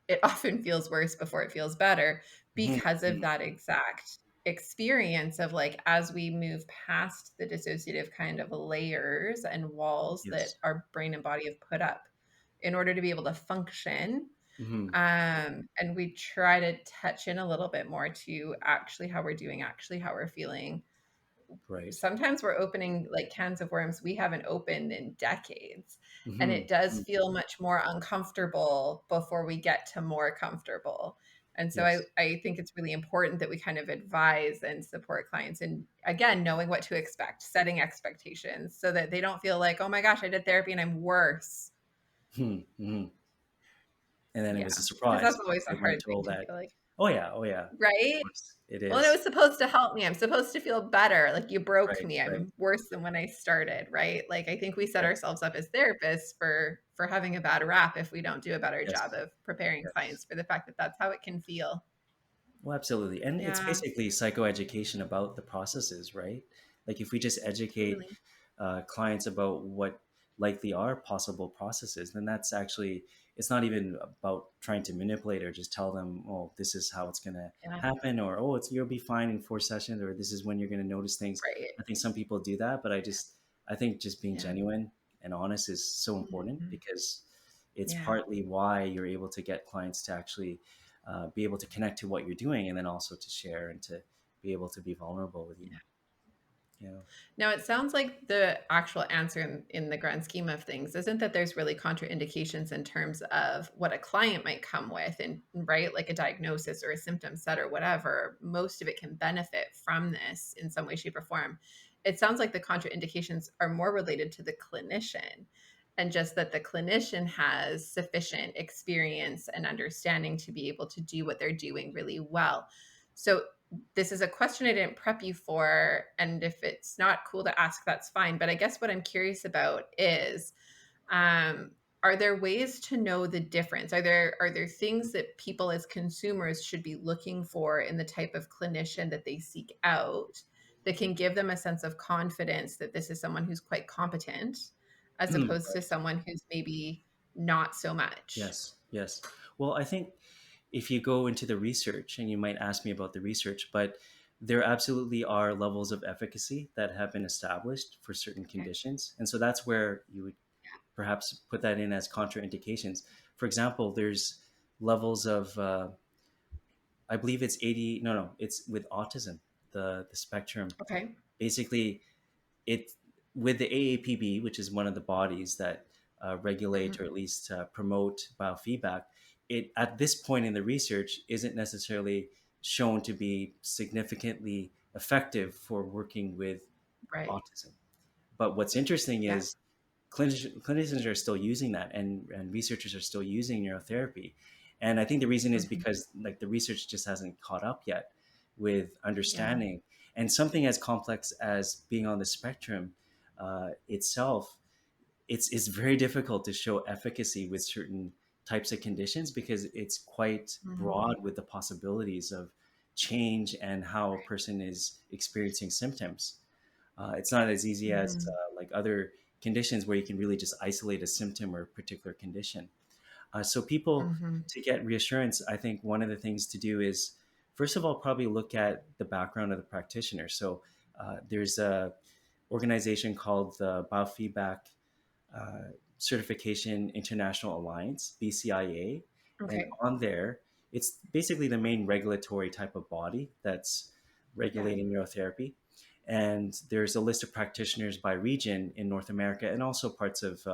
it often feels worse before it feels better Mhm. because of Mhm. that exact experience of like as we move past the dissociative kind of layers and walls that Yes. our brain and body have put up in order to be able to function. Hmm. And we try to touch in a little bit more to actually how we're doing, actually how we're feeling. Right. Sometimes we're opening like cans of worms we haven't opened in decades. And Hmm. it does feel much more uncomfortable before we get to more comfortable. And so Yes. I think it's really important that we kind of advise and support clients and again, knowing what to expect, setting expectations so that they don't feel like, oh my gosh, I did therapy and I'm worse. Mm-hmm. And then it was a Yeah. Because surprise that's because always a they hard weren't thing told to that. feel like. Oh yeah, oh yeah, of Right? course it Well, and it is. was supposed to help me. I'm supposed to feel better. Like you broke Right, me. right. I'm worse than when I started, right? Like I think we set Yes, ourselves up as therapists for having a bad rap if we don't do a better job yes, of preparing yes. clients for the fact that that's how it can feel. Well, absolutely. And it's Yeah, basically psychoeducation about the processes, right? Like if we just educate totally. clients about what likely are possible processes, then that's actually, it's not even about trying to manipulate or just tell them, oh, this is how it's going to Yeah, happen, or, oh, you'll be fine in 4 sessions, or this is when you're going to notice things. right. I think some people do that, but I think just being Yeah. genuine and honest is so important, Mhm. because it's Yeah. partly why you're able to get clients to actually be able to connect to what you're doing, and then also to share and to be able to be vulnerable with you. Yeah. Now, it sounds like the actual answer in the grand scheme of things isn't that there's really contraindications in terms of what a client might come with, and right, like a diagnosis or a symptom set or whatever. Most of it can benefit from this in some way, shape, or form. It sounds like the contraindications are more related to the clinician and just that the clinician has sufficient experience and understanding to be able to do what they're doing really well. So this is a question I didn't prep you for, and if it's not cool to ask, that's fine. But I guess what I'm curious about is, um, are there ways to know the difference? Are there things that people as consumers should be looking for in the type of clinician that they seek out that can give them a sense of confidence that this is someone who's quite competent, as opposed to Right. someone who's maybe not so much? Yes, yes. Well, I think if you go into the research, and you might ask me about the research, but there absolutely are levels of efficacy that have been established for certain Okay. conditions. And so that's where you would perhaps put that in as contraindications. For example, there's levels of, I believe it's 80, no, no, it's with autism, the spectrum. Okay. Basically, it with the AAPB, which is one of the bodies that regulate or Mhm. at least promote biofeedback, it at this point in the research isn't necessarily shown to be significantly effective for working with Right. autism. But what's interesting Yeah. is clinicians are still using that, and researchers are still using neurotherapy. And I think the reason is Mhm. because like the research just hasn't caught up yet with Yeah. understanding, and something as complex as being on the spectrum itself, it's very difficult to show efficacy with certain types of conditions because it's quite Mhm. broad with the possibilities of change and how a person is experiencing symptoms. It's not as easy as Mhm. like other conditions where you can really just isolate a symptom or a particular condition. So people, Mhm. to get reassurance, I think one of the things to do is, first of all, probably look at the background of the practitioner. So there's a organization called the Biofeedback uh, Certification International Alliance, BCIA, and Okay. on there, it's basically the main regulatory type of body that's Yeah. regulating neurotherapy. And there's a list of practitioners by region in North America and also parts of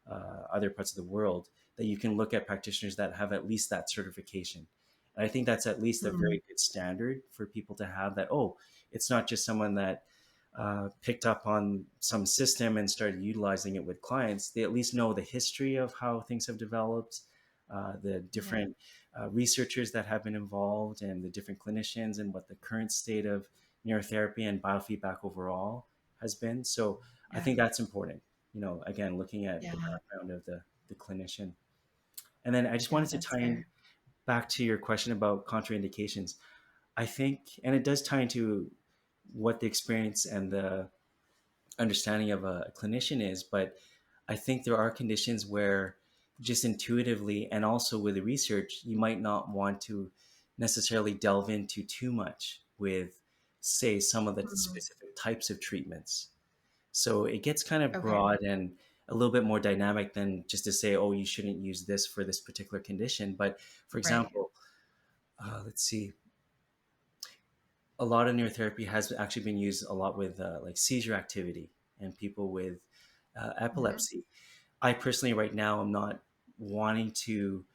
other parts of the world that you can look at practitioners that have at least that certification. And I think that's at least a Mm. very good standard for people to have that, oh, it's not just someone that picked up on some system and started utilizing it with clients. They at least know the history of how things have developed, the Yeah. different researchers that have been involved, and the different clinicians, and what the current state of neurotherapy and biofeedback overall has been. So I Yeah. think that's important. Again, looking at Yeah. the background of the clinician. And then I just Yeah, wanted to that's tie in fair. back to your question about contraindications. I think, and it does tie into what the experience and the understanding of a clinician is, but I think there are conditions where just intuitively and also with the research, you might not want to necessarily delve into too much with, say, some of the Mhm. specific types of treatments. So it gets kind of Okay. broad and a little bit more dynamic than just to say, oh, you shouldn't use this for this particular condition. But for Right. example, let's see, a lot of neurotherapy has actually been used a lot with like seizure activity and people with Mhm. epilepsy. I personally, right now, am not wanting to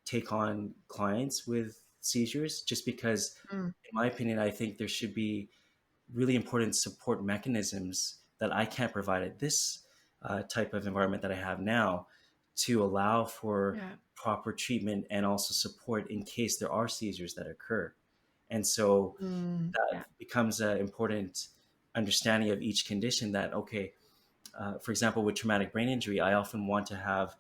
take on clients with seizures just because, Mm. in my opinion, I think there should be really important support mechanisms that I can't provide at this type of environment that I have now to allow for Yeah. proper treatment and also support in case there are seizures that occur. And so Yeah. that becomes an important understanding of each condition that, okay, for example, with traumatic brain injury, I often want to have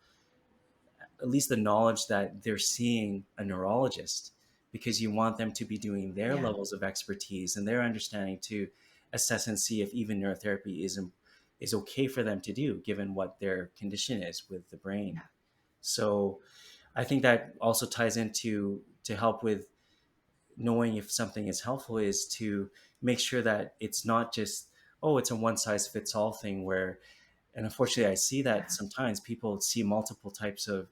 at least the knowledge that they're seeing a neurologist because you want them to be doing their Yeah. levels of expertise and their understanding to assess and see if even neurotherapy is okay for them to do given what their condition is with the brain. Yeah. So I think that also ties into to help with knowing if something is helpful is to make sure that it's not just, oh, it's a one size fits all thing where, and unfortunately I see that Yeah. sometimes people see multiple types of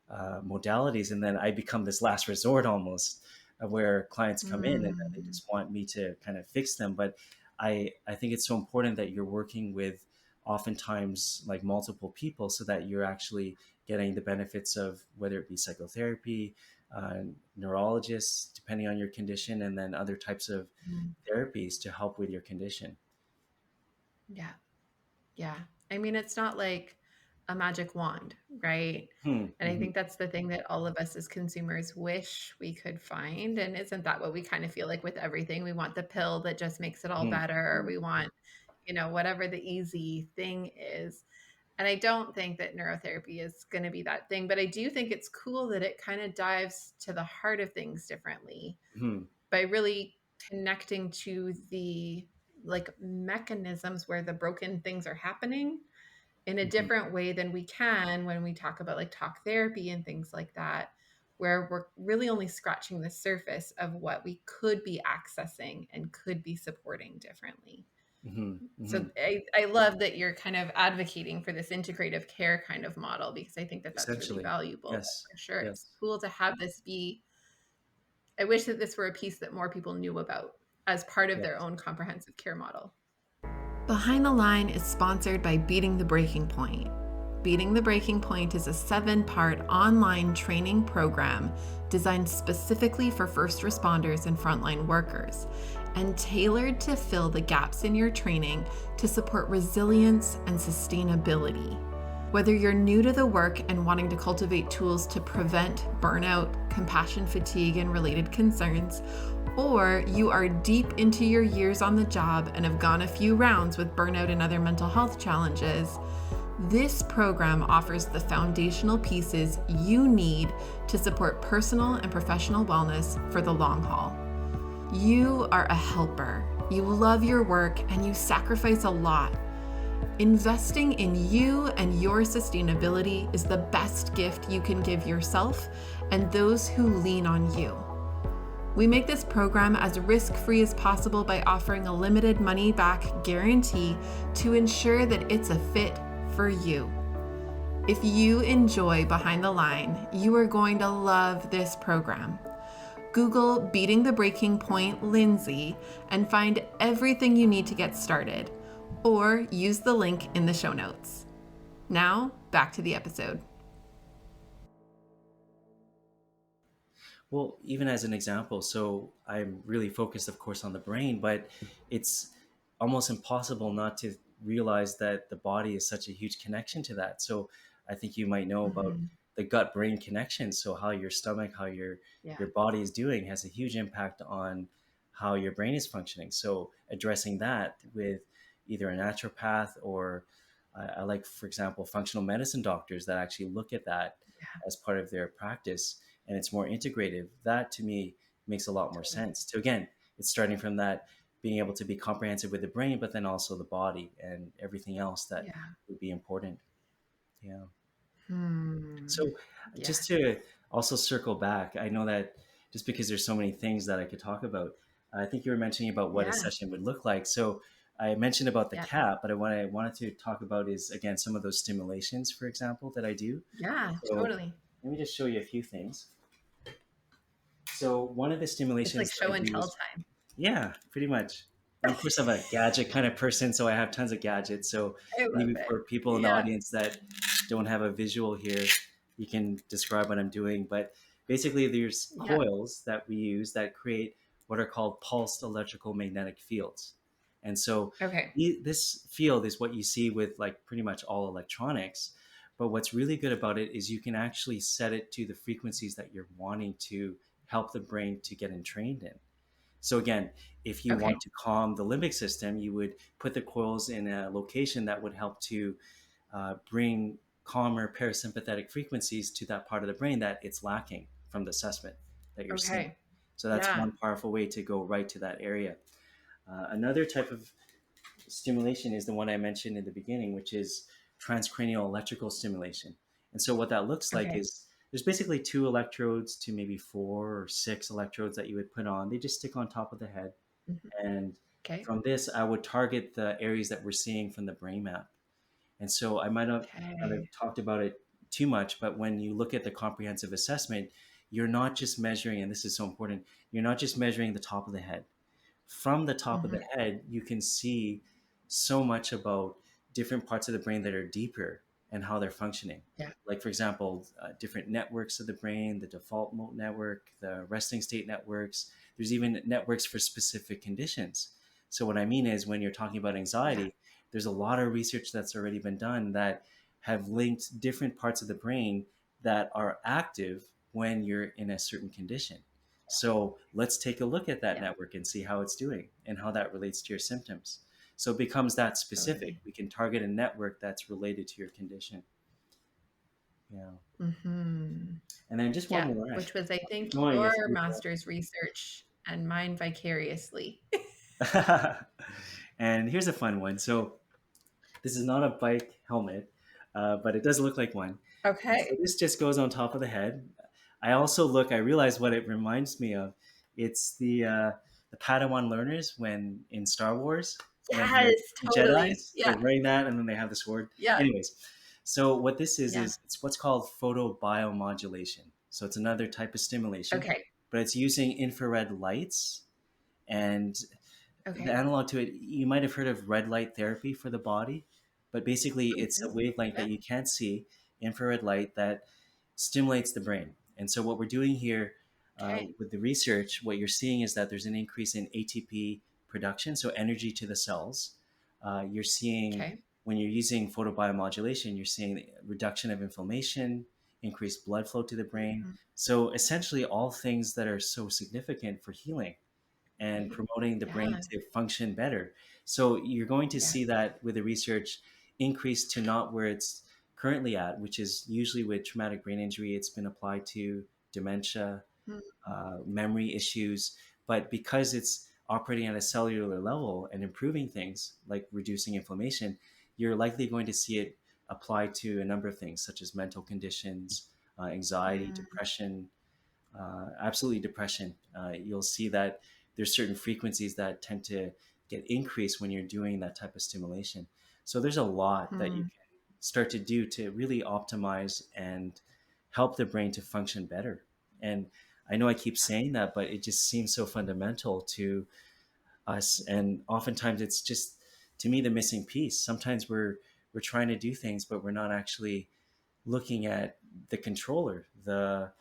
modalities, and then I become this last resort almost, where clients come in and then they Mm. just want me to kind of fix them. But I think it's so important that you're working with oftentimes like multiple people so that you're actually getting the benefits of whether it be psychotherapy, uh, neurologists, depending on your condition, and then other types of Mm. therapies to help with your condition. Yeah. Yeah. I mean, it's not like a magic wand, right? And I Mm-hmm. think that's the thing that all of us as consumers wish we could find. And isn't that what we kind of feel like with everything? We want the pill that just makes it all better. We want, whatever the easy thing is. And I don't think that neurotherapy is going to be that thing, but I do think it's cool that it kind of dives to the heart of things differently Mm-hmm. by really connecting to the like mechanisms where the broken things are happening in a Mm-hmm. different way than we can when we talk about like talk therapy and things like that, where we're really only scratching the surface of what we could be accessing and could be supporting differently. Mm-hmm. Mm-hmm. So I love that you're kind of advocating for this integrative care kind of model, because I think that that's really Essentially, valuable. But yes, for sure, it's yes, cool to have this be. I wish that this were a piece that more people knew about as part of their yes. own comprehensive care model. Behind the Line is sponsored by Beating the Breaking Point. Beating the Breaking Point is a 7-part online training program designed specifically for first responders and frontline workers, and tailored to fill the gaps in your training to support resilience and sustainability. Whether you're new to the work and wanting to cultivate tools to prevent burnout, compassion fatigue, and related concerns, or you are deep into your years on the job and have gone a few rounds with burnout and other mental health challenges, this program offers the foundational pieces you need to support personal and professional wellness for the long haul. You are a helper. You love your work and you sacrifice a lot. Investing in you and your sustainability is the best gift you can give yourself and those who lean on you. We make this program as risk-free as possible by offering a limited money-back guarantee to ensure that it's a fit for you. If you enjoy Behind the Line, you are going to love this program. Google Beating the Breaking Point Lindsay and find everything you need to get started, or use the link in the show notes. Now, back to the episode. Well, even as an example, so I'm really focused, of course, on the brain, but it's almost impossible not to realize that the body is such a huge connection to that. So I think you might know about Mm-hmm. the gut brain connection. So how your stomach, how Yeah. your body is doing has a huge impact on how your brain is functioning. So addressing that with either a naturopath or I like, for example, functional medicine doctors that actually look at that Yeah. as part of their practice and it's more integrative. That to me makes a lot more Totally. sense. So again, it's starting from that being able to be comprehensive with the brain, but then also the body and everything else that Yeah. would be important. Yeah. Hmm. So Yeah. just to also circle back, I know that just because there's so many things that I could talk about, I think you were mentioning about what a Yeah. session would look like. So I mentioned about the Yeah. cat, but what I wanted to talk about is again some of those stimulations, for example, that I do. Yeah. So Totally. let me just show you a few things. So one of the It's like stimulations that I show and do tell is, time. yeah, pretty much. And of course, I'm a gadget kind of person, so I have tons of gadgets. So I love maybe it. for people in the Yeah. audience that don't have a visual here, you can describe what I'm doing. But basically, there's Yeah. coils that we use that create what are called pulsed electrical magnetic fields. And so Okay. this field is what you see with like pretty much all electronics. But what's really good about it is you can actually set it to the frequencies that you're wanting to help the brain to get entrained in. So again, if you Okay. want to calm the limbic system, you would put the coils in a location that would help to bring calmer parasympathetic frequencies to that part of the brain that it's lacking from the assessment that you're seeing. Okay. So that's Yeah. one powerful way to go right to that area. Another type of stimulation is the one I mentioned in the beginning, which is transcranial electrical stimulation. And so what that looks like Okay. is there's basically 2 electrodes to maybe 4 or 6 electrodes that you would put on. They just stick on top of the head. Mhm. And Okay. from this, I would target the areas that we're seeing from the brain map. And so I might not have Okay. talked about it too much, but when you look at the comprehensive assessment, you're not just measuring, and this is so important, you're not just measuring the top of the head. From the top of the Mhm. head, you can see so much about different parts of the brain that are deeper and how they're functioning. Yeah. Like, for example, different networks of the brain, the default mode network, the resting state networks. There's even networks for specific conditions. So, what I mean is, when you're talking about Yeah. anxiety, there's a lot of research that's already been done that have linked different parts of the brain that are active when you're in a certain condition. So let's take a look at that Yeah. network and see how it's doing and how that relates to your symptoms. So it becomes that specific. Totally. We can target a network that's related to your condition. Yeah. Hmm. And then just one Yeah, more, which actually. was, I I'll keep think, going if your you. master's research and mine vicariously. And here's a fun one. So this is not a bike helmet, but it does look like one. And so Okay. this just goes on top of the head. I realize what it reminds me of. It's the Padawan learners when in Star Wars, when they're Yes, the totally. Jedi's, Yeah. they're wearing that and then they have the sword. Yeah. Anyways, so what this Yeah. is it's what's called photobiomodulation. So it's another type of stimulation, Okay. but it's using infrared lights. And the Okay. analog to it, you might have heard of red light therapy for the body, but basically it's a Mhm. wavelength that Yeah. you can't see, infrared light that stimulates the brain. And so what we're doing here Okay. with the research, what you're seeing is that there's an increase in ATP production, so energy to the cells. You're seeing Okay. when you're using photobiomodulation, you're seeing reduction of inflammation, increased blood flow to the brain. Mhm. So essentially, all things that are so significant for healing and Right. promoting the brain Yeah. to function better. So you're going to Yeah. see that with the research increase to not where it's currently at, which is usually with traumatic brain injury, it's been applied to dementia, Mm. memory issues. But because it's operating at a cellular level and improving things like reducing inflammation, you're likely going to see it applied to a number of things, such as mental conditions, anxiety, Mm. depression, absolutely depression. You'll see that there's certain frequencies that tend to get increased when you're doing that type of stimulation. So there's a lot that you Mm. can start to do to really optimize and help the brain to function better. And I know I keep saying that, but it just seems so fundamental to us. And oftentimes it's just, to me, the missing piece. Sometimes we're trying to do things, but we're not actually looking at the controller, the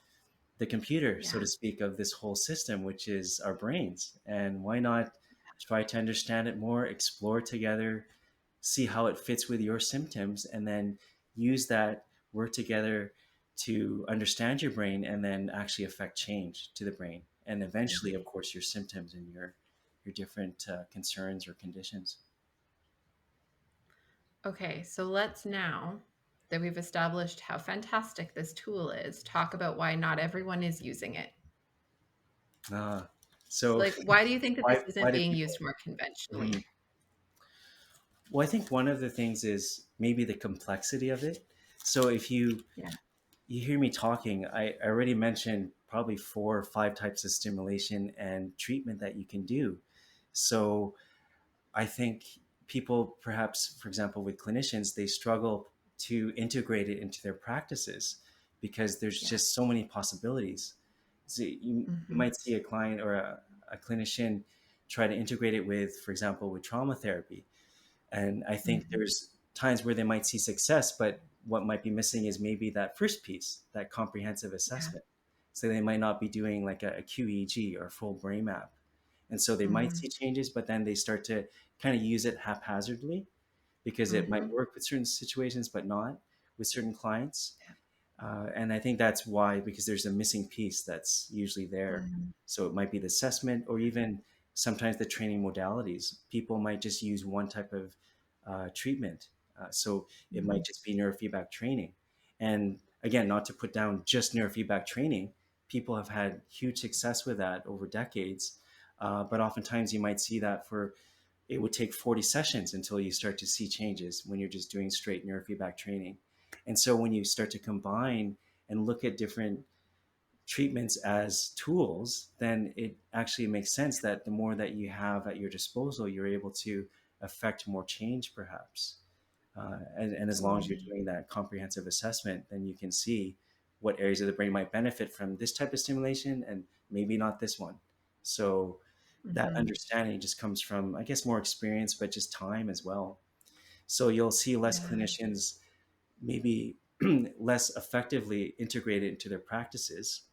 computer, so Yeah. to speak, of this whole system, which is our brains. And why not try to understand it more, explore together, see how it fits with your symptoms, and then use that, work together to understand your brain and then actually affect change to the brain. And eventually, of course, your symptoms and your different concerns or conditions. Okay. So let's now that we've established how fantastic this tool is, talk about why not everyone is using it. Uh, so, Like, why do you think that this why isn't do being people? used more conventionally? Mhm. Well, I think one of the things is maybe the complexity of it. So if Yeah. you hear me talking, I already mentioned probably 4 or 5 types of stimulation and treatment that you can do. So I think people, perhaps, for example, with clinicians, they struggle to integrate it into their practices because there's Yeah. just so many possibilities. So you Hmm. might see a client or a clinician try to integrate it with, for example, with trauma therapy, and I think Hmm. there's times where they might see success, but what might be missing is maybe that first piece, that comprehensive Yeah. assessment. So they might not be doing like a QEEG or a full brain map. And so they might Hmm. see changes, but then they start to kind of use it haphazardly because it might Hmm. work with certain situations, but not with certain clients. And I think that's why, because there's a missing piece that's usually there. Hmm. So it might be the assessment or even sometimes the training modalities. People might just use one type of treatment. So it might Hmm. just be neurofeedback training. And again, not to put down just neurofeedback training, people have had huge success with that over decades. But oftentimes you might see that for it would take 40 sessions until you start to see changes when you're just doing straight neurofeedback training. And so when you start to combine and look at different treatments as tools, then it actually makes sense that the more that you have at your disposal, you're able to affect more change, perhaps. And as long as you're Totally. doing that comprehensive assessment, then you can see what areas of the brain might benefit from this type of stimulation and maybe not this one. So that Hmm. understanding just comes from, I guess, more experience, but just time as well. So you'll see less Yeah. clinicians maybe less effectively integrated into their practices.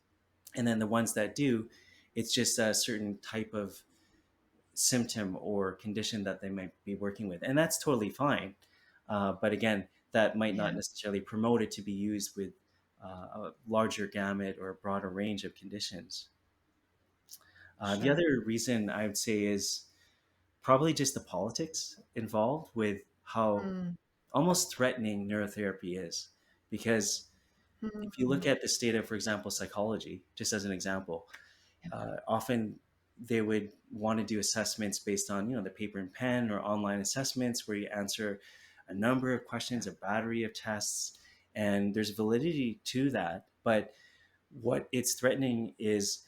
And then the ones that do, it's just a certain type of symptom or condition that they might be working with. And that's totally fine. But again, that might not Yeah. necessarily promote it to be used with a larger gamut or a broader range of conditions. The Sure. other reason I would say is probably just the politics involved with how Mm. almost threatening neurotherapy is. Because if you look Mm. at the state of, for example, psychology, just as an example, Yeah. often they would want to do assessments based on, the paper and pen or online assessments where you answer a number of questions, Yeah. a battery of tests, and there's validity to that. But what it's threatening is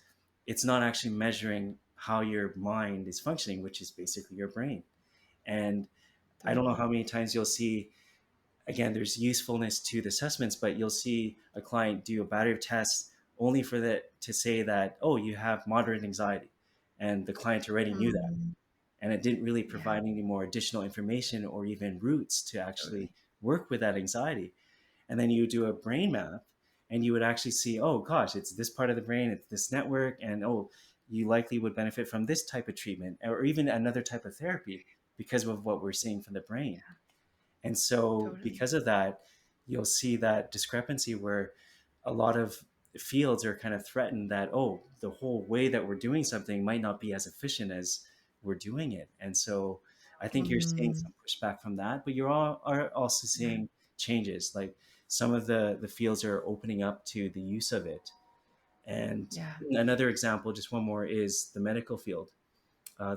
it's not actually measuring how your mind is functioning, which is basically your brain. And I don't know Totally. how many times you'll see, again, there's usefulness to the assessments, but you'll see a client do a battery of tests only for that to say that, oh, you have moderate anxiety. And the client already knew that. Mm. And it didn't really Yeah. provide any more additional information or even routes to actually Totally. work with that anxiety. And then you do a brain Yeah. map and you would actually see, oh gosh, it's this part of the brain, it's this network, and oh, you likely would benefit from this type of treatment or even another type of therapy because of what we're seeing from the brain. Yeah. And so Totally. because of that, you'll see that discrepancy where a lot of fields are kind of threatened that, oh, the whole way that we're doing something might not be as efficient as we're doing it. And so I think you're seeing Mm. some pushback from that, but are also Yeah. seeing changes. Like some of the fields are opening up to the use of it. And Yeah. another example, just one more, is the medical field.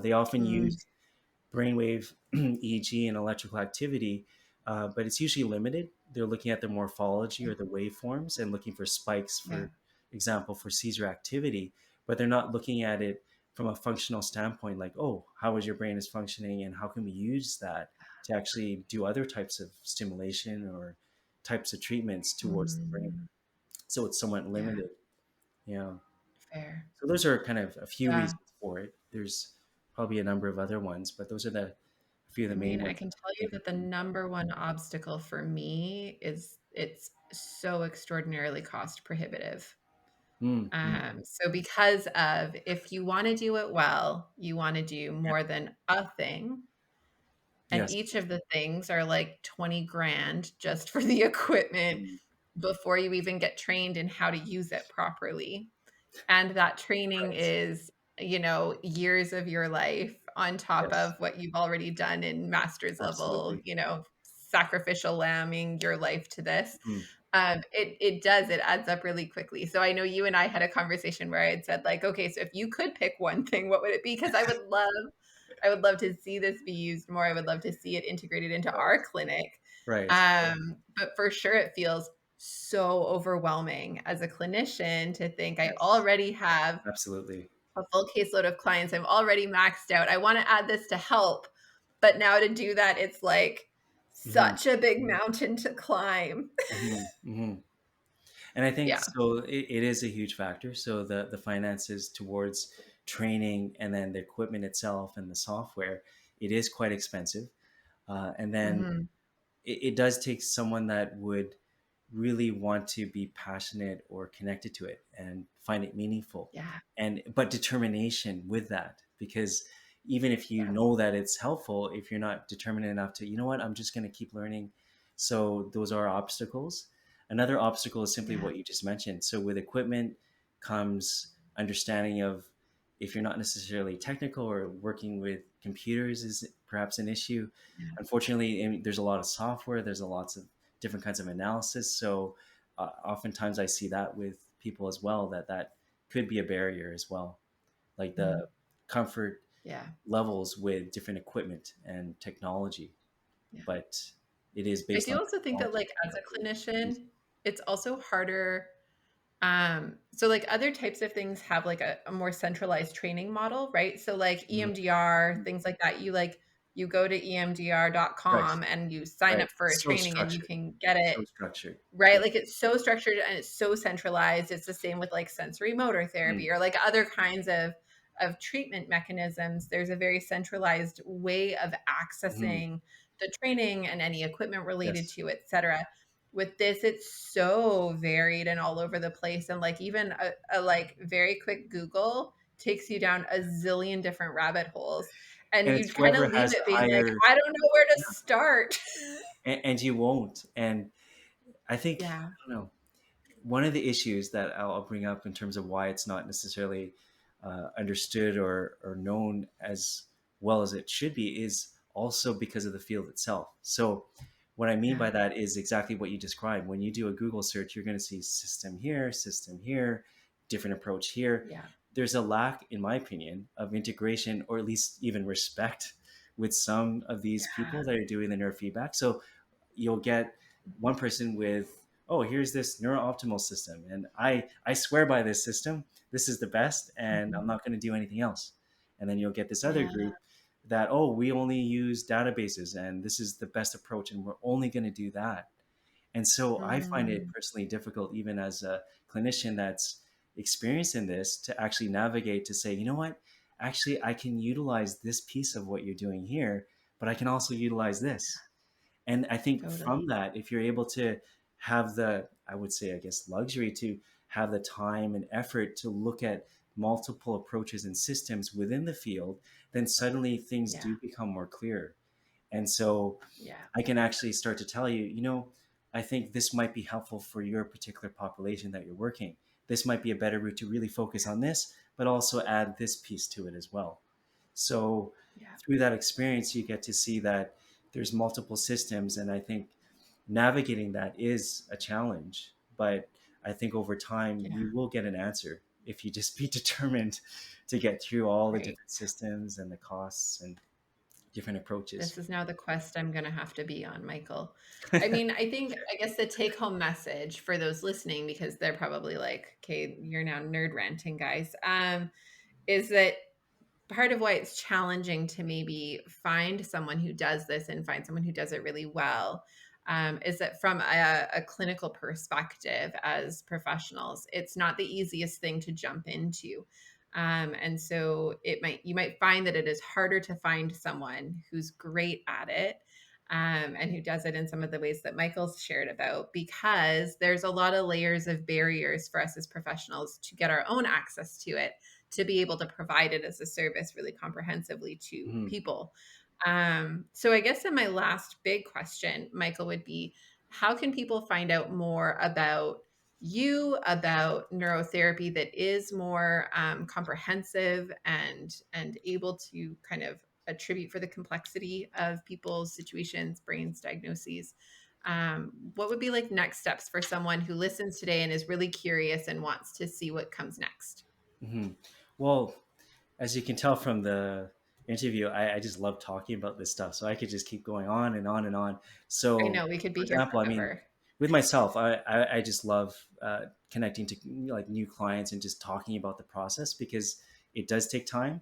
They often Mm. use brainwave EEG and electrical activity, but it's usually limited. They're looking at the morphology Yeah. or the waveforms and looking for spikes, Yeah. for example, for seizure activity, but they're not looking at it from a functional standpoint, like, oh, how is your brain is functioning and how can we use that to actually do other types of stimulation or types of treatments towards the brain. Mm. So it's somewhat Yeah. limited. Yeah. Fair. So those are kind of a few Yeah. reasons for it. There's probably a number of other ones, but those are the a few of the I main mean, I ones. can tell you that the number one obstacle for me is it's so extraordinarily cost prohibitive. Mm, mm. So because of if you want to do it well, you want to do Yeah. more than a thing. And Yes. each of the things are like 20 grand just for the equipment Mm. before you even get trained in how to use it properly. And that training Right. is, years of your life on top Yes. of what you've already done in master's level, Absolutely. sacrificial lambing your life to this. Mm. It adds up really quickly. So I know you and I had a conversation where I had said like, okay, so if you could pick one thing, what would it be? Because I would love to see this be used more. I would love to see it integrated into our Right. clinic. Right. But for sure, it feels so overwhelming as a clinician to think I Yes. already have Absolutely. a full caseload of clients. I'm already maxed out. I want to add this to help. But now to do that, it's like Hmm. such a big mountain to climb. Hmm. Hmm. And I think Yeah. so. It is a huge factor. So the finances towards training and then the equipment itself and the software, it is quite expensive. And then Mhm. it does take someone that would really want to be passionate or connected to it and find it meaningful, Yeah. and but determination with that, because even if you Yeah. know that it's helpful, if you're not determined enough to, you know what, I'm just going to keep learning. So those are obstacles. Another obstacle is simply Yeah. what you just mentioned. So with equipment comes understanding of, if you're not necessarily technical or working with computers is perhaps an issue. Yeah. Unfortunately, there's a lot of software, there's a lots of different kinds of analysis. So oftentimes I see that with people as well, that could be a barrier as well, like Mhm. the comfort Yeah. levels with different equipment and technology. Yeah. But it is I based do on also think that, technology. like, as a clinician, it's also harder. So like other types of things have like a more centralized training model, right? So like Mhm. EMDR, things like that, you go to Right, emdr.com and you sign right. up for a So training and you structured, can get it. so structured. Right? Yeah. Like, it's so structured and it's so centralized. It's the same with, like, sensory motor Mm. therapy or, like, other kinds of treatment mechanisms. There's a very centralized way of Mhm. accessing the training and any equipment related Yes. to, etcetera. With this, it's so varied and all over the place, and, like, even like, very quick Google takes you down a zillion different rabbit holes, And And you it's kind whoever of leave has it the being like, higher, I don't know where to start. and you won't. And I think, Yeah. I don't know, one of the issues that I'll bring up in terms of why it's not necessarily understood or known as well as it should be is also because of the field itself. So, what I mean Yeah. by that is exactly what you described. When you do a Google search, you're going to see system here, different approach here. Yeah. There's a lack, in my opinion, of integration or at least even respect with some of these people that are doing the neurofeedback. So, you'll get one person with, oh, here's this neuro-optimal system, and I swear by this system, this is the best, and I'm Mhm. not going to do anything else. And then you'll get this other Yeah. group that, oh, we only use databases and this is the best approach and we're only going to do that. And so I find it Mm. personally difficult, even as a clinician that's experienced in this, to actually navigate to say, you know what, actually I can utilize this piece of what you're doing here, but I can also utilize this. And I think Totally. from that, if you're able to have the, I would say, I guess, luxury to have the time and effort to look at multiple approaches and systems within the field, then suddenly things Yeah. do become more clear. And so Yeah. I can actually start to tell you, you know, I think this might be helpful for your particular population that you're working. This might be a better route to really focus on this, but also add this piece to it as well. So Yeah. through that experience, you get to see that there's multiple systems. And I think navigating that is a challenge. But I think over time, Yeah. you will get an answer if you just be determined to get through all the Right. different systems and the costs and different approaches. This is now the quest I'm going to have to be on, Michael. I mean, I guess the take home message for those listening, because they're probably like, okay, you're now nerd ranting, guys, is that part of why it's challenging to maybe find someone who does this and find someone who does it really well, is that from a clinical perspective as professionals, it's not the easiest thing to jump into. And so you might find that it is harder to find someone who's great at it, and who does it in some of the ways that Michael's shared about, because there's a lot of layers of barriers for us as professionals to get our own access to it, to be able to provide it as a service really comprehensively to Mhm. people. So I guess then my last big question, Michael, would be, how can people find out more about you, about neurotherapy that is more comprehensive and able to kind of attribute for the complexity of people's situations, brains, diagnoses? What would be like next steps for someone who listens today and is really curious and wants to see what comes next? Mhm. Well, as you can tell from the interview, I just love talking about this stuff. So I could just keep going on and on and on. I So, know we could for be here example, I mean, forever. with myself, I just love connecting to, you know, like new clients and just talking about the process because it does take time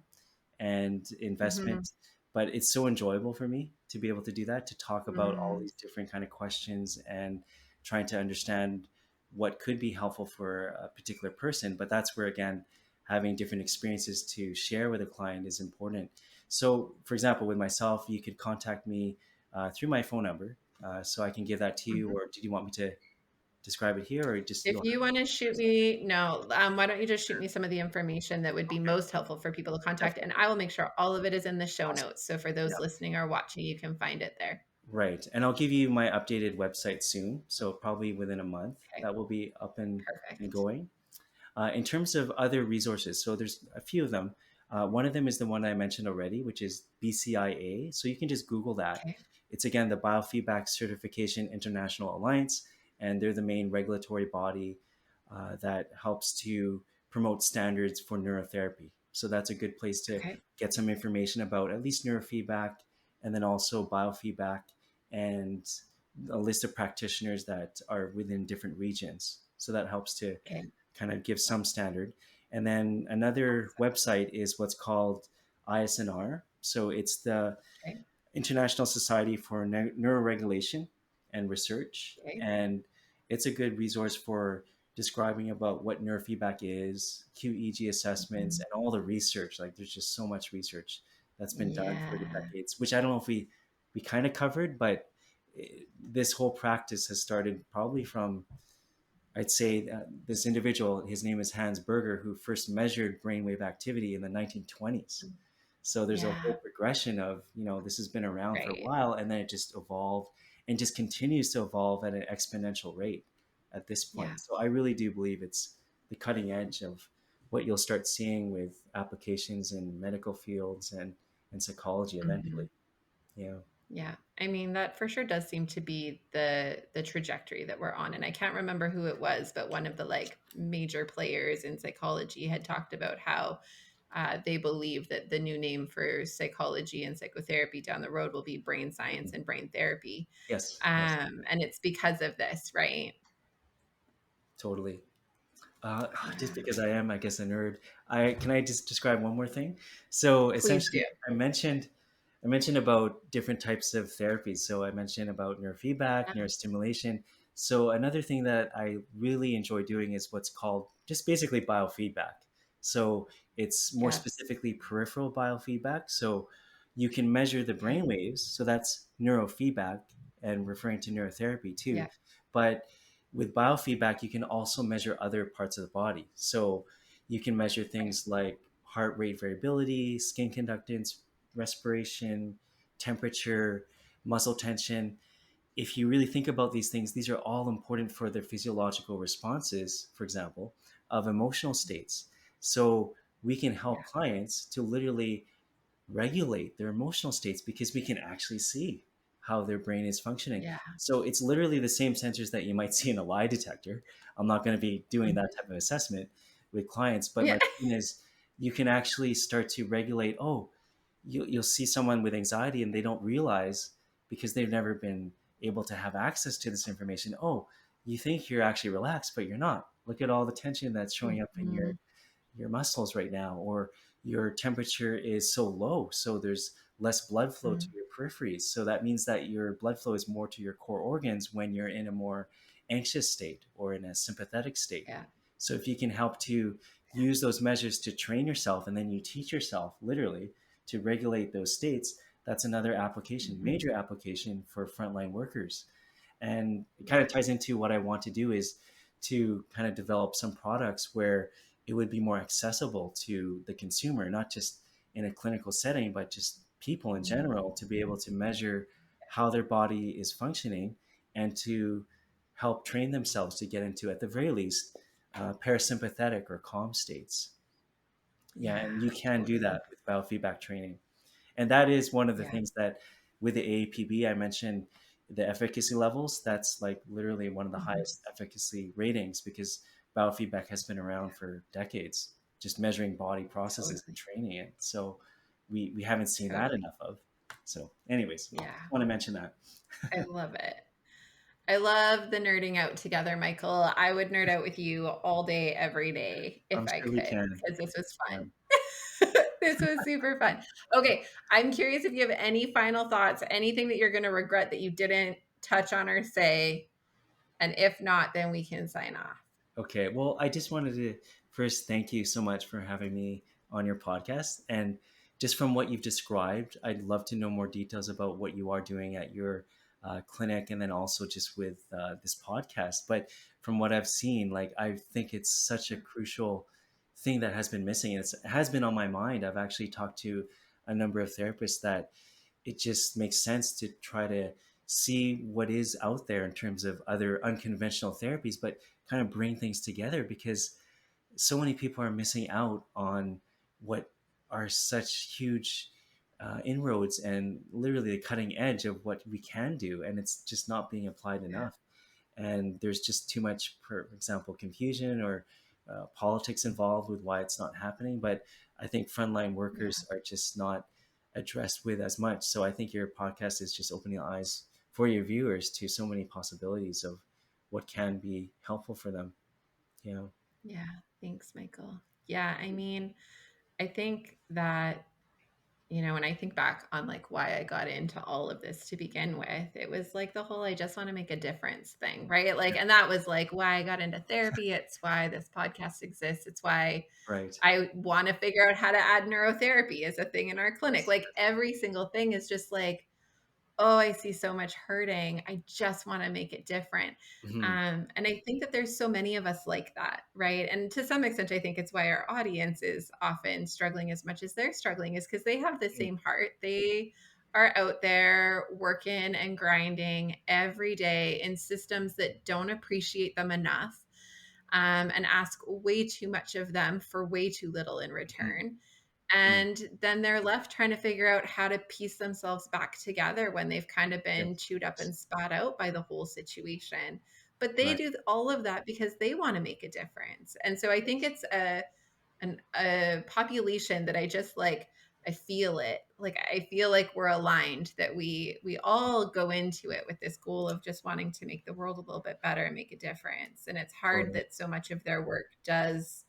and Mhm. investment, but it's so enjoyable for me to be able to do that, to talk about all Mm, these different kind of questions and trying to understand what could be helpful for a particular person. But that's where, again, having different experiences to share with a client is important. So, for example, with myself, you could contact me through my phone number. So I can give that to you, mhm. or did you want me to describe it here, or just If you'll you wanna shoot me no, why don't you just shoot me some of the information that would be most helpful for people to contact, and definitely I will make sure all of it is in the show awesome. notes, so for Yeah. those listening or watching, you can find it there. Right. And I'll give you my updated website soon. So probably within a month Okay, that will be up and perfect. going. In terms of other resources, so there's a few of them. One of them is the one I mentioned already, which is BCIA. So you can just Google that. Okay, It's again the Biofeedback Certification International Alliance, and they're the main regulatory body that helps to promote standards for neurotherapy. So that's a good place to okay, get some information about at least neurofeedback and then also biofeedback and a list of practitioners that are within different regions. So that helps to okay, kind of give some standard. And then another website is what's called ISNR. So it's the okay, International Society for Neuroregulation and Research. okay. And it's a good resource for describing about what neurofeedback is, QEEG assessments, Mhm. and all the research. Like there's just so much research that's been done for the Yeah. decades, which I don't know if we kind of covered, but this whole practice has started probably from, I'd say, this individual, his name is Hans Berger, who first measured brainwave activity in the 1920s. So there's a Yeah. whole progression of, this has been around for a Right. while, and then it just evolved and just continues to evolve at an exponential rate at this Yeah. point. So I really do believe it's the cutting edge of what you'll start seeing with applications in medical fields and psychology Mhm. eventually. Yeah. Yeah. I mean, that for sure does seem to be the trajectory that we're on. And I can't remember who it was, but one of the like major players in psychology had talked about how they believe that the new name for psychology and psychotherapy down the road will be brain science and brain therapy. Yes. Yes. And it's because of this, right? Totally. Just Yeah. because I am, I guess, a nerd, I just describe one more thing. So Please do. essentially, I mentioned about different types of therapies. So I mentioned about neurofeedback, Yeah. neurostimulation. So another thing that I really enjoy doing is what's called just basically biofeedback. So it's more Yeah. specifically peripheral biofeedback. So you can measure the Okay. brain waves. So that's neurofeedback and referring to neurotherapy too. Yeah. But with biofeedback, you can also measure other parts of the body. So you can measure Right. things like heart rate variability, skin conductance, respiration, temperature, muscle tension. If you really think about these things, these are all important for the physiological responses, for example, of emotional states. So we can Yeah. help clients to literally regulate their emotional states because we can actually see how their brain is functioning. Yeah. So it's literally the same sensors that you might see in a lie detector. I'm not going to be doing Mhm. that type of assessment with clients, but Yeah. my point is you can actually start to regulate. Oh, you'll see someone with anxiety and they don't realize because they've never been able to have access to this information. Oh, you think you're actually relaxed, but you're not. Look at all the tension that's showing up in your Mhm. your muscles right now, or your temperature is so low, so there's less blood flow to Mhm. your peripheries. So that means that your blood flow is more to your core organs when you're in a more anxious state or in a sympathetic state. Yeah. So if you can help to use those measures to train yourself, and then you teach yourself literally to regulate those states, that's another application, Mhm. major application for frontline workers. And it kind of Yeah. ties into what I want to do is to kind of develop some products where it would be more accessible to the consumer, not just in a clinical setting, but just people in Mhm. general, to be able to measure how their body is functioning and to help train themselves to get into, at the very least, parasympathetic or calm states. Yeah, Yeah. and you can do Totally. that with biofeedback training. And that is one of the Yeah. things that with the AAPB, I mentioned the efficacy levels. That's like literally one of the Mhm. highest efficacy ratings because biofeedback has been around for decades, just measuring body processes and Totally. training it. So we haven't seen that Totally. enough of. So, anyways, Yeah. want to mention that. I love it. I love the nerding out together, Michael. I would nerd out with you all day, every day I'm if I sure we could, can. because this was Yeah. fun. This was super fun. Okay, I'm curious if you have any final thoughts, anything that you're going to regret that you didn't touch on or say. And if not, then we can sign off. Okay. Well, I just wanted to first thank you so much for having me on your podcast. And just from what you've described, I'd love to know more details about what you are doing at your clinic and then also just with this podcast. But from what I've seen, like, I think it's such a crucial thing that has been missing. And it has been on my mind. I've actually talked to a number of therapists that it just makes sense to try to see what is out there in terms of other unconventional therapies, but kind of bring things together because so many people are missing out on what are such huge inroads and literally the cutting edge of what we can do. And it's just not being applied Yeah. enough. And there's just too much, for example, confusion or politics involved with why it's not happening. But I think frontline Yeah. workers are just not addressed with as much. So I think your podcast is just opening eyes for your viewers to so many possibilities of what can be helpful for them. You know, Yeah. Thanks, Michael. Yeah. I mean, I think that, when I think back on like why I got into all of this to begin with, it was like the whole I just want to make a difference thing, right? Like, and that was like why I got into therapy. It's why this podcast exists. It's why right? I want to figure out how to add neurotherapy as a thing in our clinic. Yes. Like every single thing is just like oh, I see so much hurting. I just want to make it different. Hmm. And I think that there's so many of us like that, right? And to some extent, I think it's why our audience is often struggling as much as they're struggling, is because they have the same heart. They are out there working and grinding every day in systems that don't appreciate them enough, and ask way too much of them for way too little in Hmm. return. Hmm. And then they're left trying to figure out how to piece themselves back together when they've kind of been Yes. chewed up and spat out by the whole situation. But they Right. do all of that because they want to make a difference. And so I think it's a population that I just like. I feel it. Like I feel like we're aligned, that we all go into it with this goal of just wanting to make the world a little bit better and make a difference. And it's hard Totally. that so much of their work does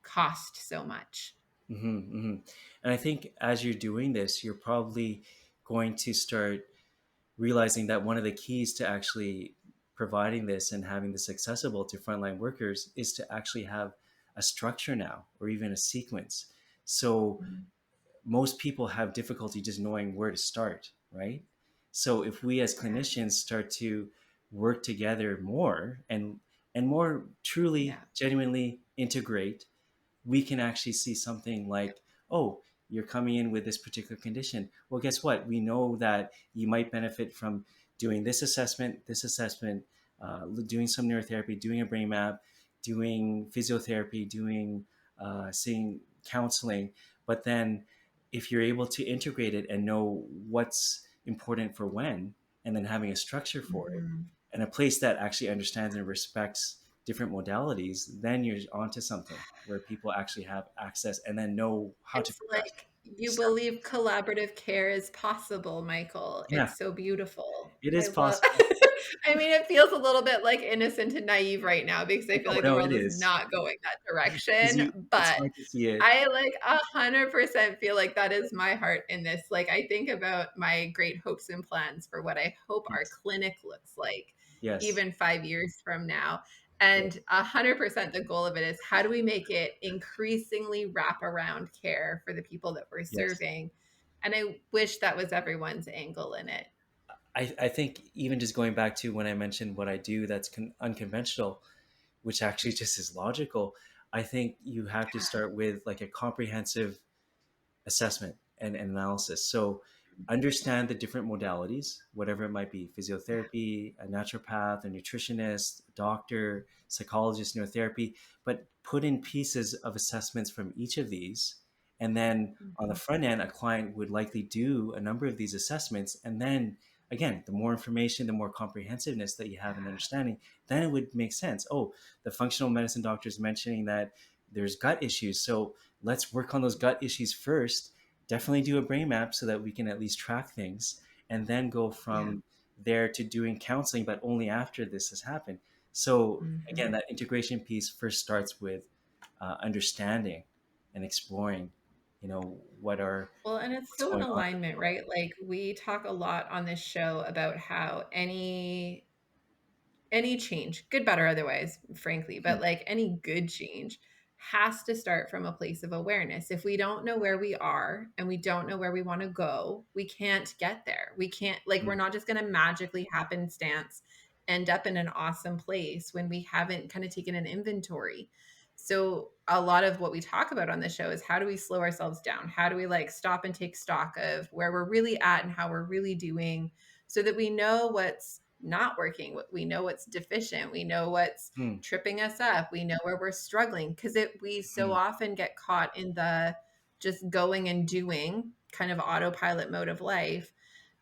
cost so much. Hmm. Hmm. And I think as you're doing this, you're probably going to start realizing that one of the keys to actually providing this and having this accessible to frontline workers is to actually have a structure now, or even a sequence. So most people have difficulty just knowing where to start, right? So if we as clinicians start to work together more and more truly, Yeah. genuinely integrate, we can actually see something like, oh, you're coming in with this particular condition. Well, guess what? We know that you might benefit from doing this assessment, doing some neurotherapy, doing a brain map, doing physiotherapy, doing seeing counseling. But then if you're able to integrate it and know what's important for when, and then having a structure for it Mhm. and a place that actually understands and respects different modalities, then you're onto something where people actually have access and then know how to It's progress. like you Step. believe collaborative care is possible, Michael. Yeah, It's so beautiful. it I is love possible. I mean, it feels a little bit like innocent and naive right now because I feel No, like the no, it world is is not going that because direction, you. It's but hard to see it. I like 100% feel like that is my heart in this. Like I think about my great hopes and plans for what I hope our Yes, clinic looks like yes, even 5 years from now. yes, And 100% the goal of it is how do we make it increasingly wraparound care for the people that we're yes. serving? And I wish that was everyone's angle in it. I think even just going back to when I mentioned what I do that's unconventional, which actually just is logical, I think you have to start with like a comprehensive assessment and analysis. So understand the different modalities, whatever it might be, physiotherapy, a naturopath, a nutritionist, a doctor, psychologist, neurotherapy, but put in pieces of assessments from each of these. And then on the Mhm. front end, a client would likely do a number of these assessments. And then again, the more information, the more comprehensiveness that you have in understanding, then it would make sense. Oh, the functional medicine doctor is mentioning that there's gut issues. So let's work on those gut issues first. Definitely do a brain map so that we can at least track things, and then go Yeah. from there to doing counseling, but only after this has happened. So again, Mhm. that integration piece first starts with understanding and exploring, what are Well, and it's what's so in going on. alignment, right? Like we talk a lot on this show about how any change, good, bad, or otherwise, frankly, but Mhm. like any good change has to start from a place of awareness. If we don't know where we are and we don't know where we want to go, we can't get there. We can't, like, we're Mhm. not just going to magically happenstance end up in an awesome place when we haven't kind of taken an inventory. So, a lot of what we talk about on the show is how do we slow ourselves down? How do we like stop and take stock of where we're really at and how we're really doing so that we know what's not working, we know what's deficient, we know what's Mhm. tripping us up, we know where we're struggling, because it we so Mhm. often get caught in the just going and doing kind of autopilot mode of life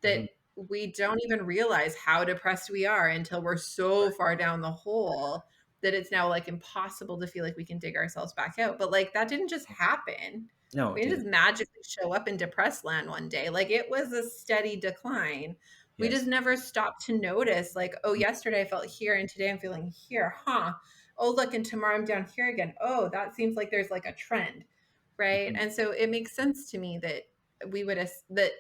that Mhm. we don't even realize how depressed we are until we're so far down the hole that it's now like impossible to feel like we can dig ourselves back out. But like that didn't just happen. No, it We didn't didn't. just magically show up in depressed land one day. Like it was a steady decline. We just Yes. never stopped to notice, like, oh, Mhm. yesterday I felt here and today I'm feeling here. Huh. Oh, look, and tomorrow I'm down here again. Oh, that seems like there's like a trend. Right. Mhm. And so it makes sense to me that that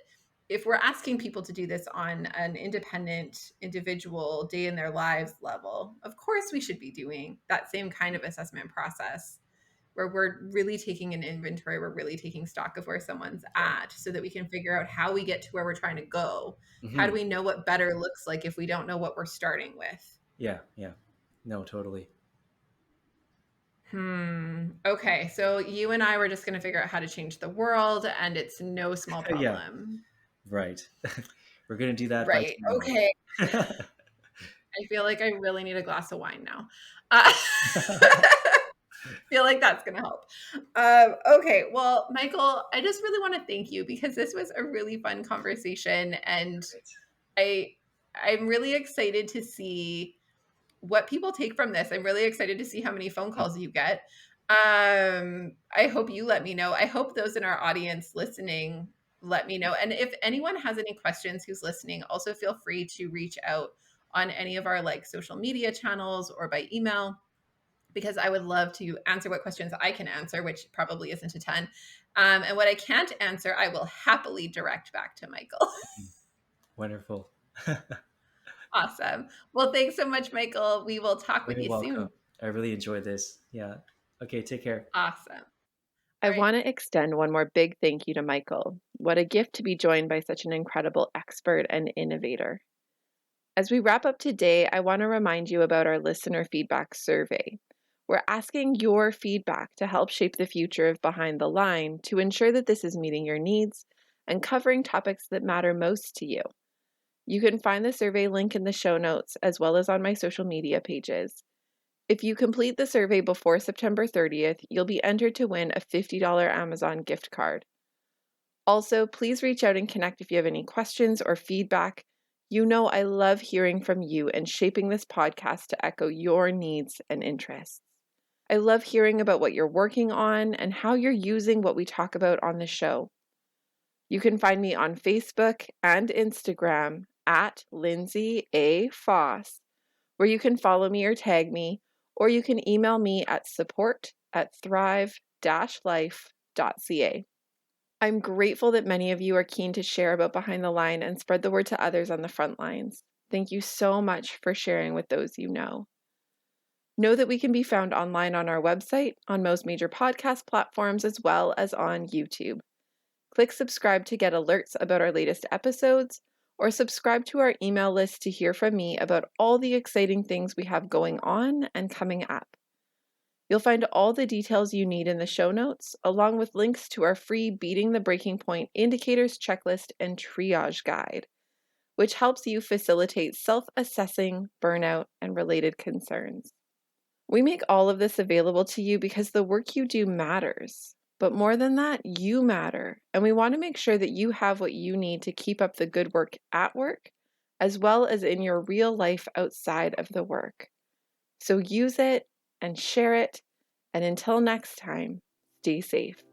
if we're asking people to do this on an independent, individual day in their lives level, of course we should be doing that same kind of assessment process where we're really taking an inventory, we're really taking stock of where someone's Yeah. at so that we can figure out how we get to where we're trying to go. How do Hmm. we know what better looks like if we don't know what we're starting with? Yeah. Yeah. No, totally. Okay. So you and I were just going to figure out how to change the world, and it's no small Yeah. problem. Right. We're gonna do that by Right. tomorrow. Okay. I feel like I really need a glass of wine now. Uh, feel like that's going to help. Okay. Well, Michael, I just really want to thank you because this was a really fun conversation, and Right. I I'm really excited to see what people take from this. I'm really excited to see how many phone calls you get. I hope you let me know. I hope those in our audience listening let me know. And if anyone has any questions who's listening, also feel free to reach out on any of our like social media channels or by email, because I would love to answer what questions I can answer, which probably isn't a ton. And what I can't answer, I will happily direct back to Michael. Wonderful. Awesome. Well, thanks so much, Michael. We will talk with You're you welcome. soon. I really enjoyed this. Yeah. Okay, take care. Awesome. I All right. want to extend one more big thank you to Michael. What a gift to be joined by such an incredible expert and innovator. As we wrap up today, I want to remind you about our listener feedback survey. We're asking your feedback to help shape the future of Behind the Line to ensure that this is meeting your needs and covering topics that matter most to you. You can find the survey link in the show notes as well as on my social media pages. If you complete the survey before September 30th, you'll be entered to win a $50 Amazon gift card. Also, please reach out and connect if you have any questions or feedback. You know I love hearing from you and shaping this podcast to echo your needs and interests. I love hearing about what you're working on and how you're using what we talk about on the show. You can find me on Facebook and Instagram at Lindsay A. Faas, where you can follow me or tag me, or you can email me at support@thrive-life.ca. I'm grateful that many of you are keen to share about Behind the Line and spread the word to others on the front lines. Thank you so much for sharing with those you know. Know that we can be found online on our website, on most major podcast platforms, as well as on YouTube. Click subscribe to get alerts about our latest episodes, or subscribe to our email list to hear from me about all the exciting things we have going on and coming up. You'll find all the details you need in the show notes, along with links to our free Beating the Breaking Point Indicators Checklist and Triage Guide, which helps you facilitate self-assessing burnout and related concerns. We make all of this available to you because the work you do matters. But more than that, you matter, and we want to make sure that you have what you need to keep up the good work at work, as well as in your real life outside of the work. So use it and share it, and until next time, stay safe.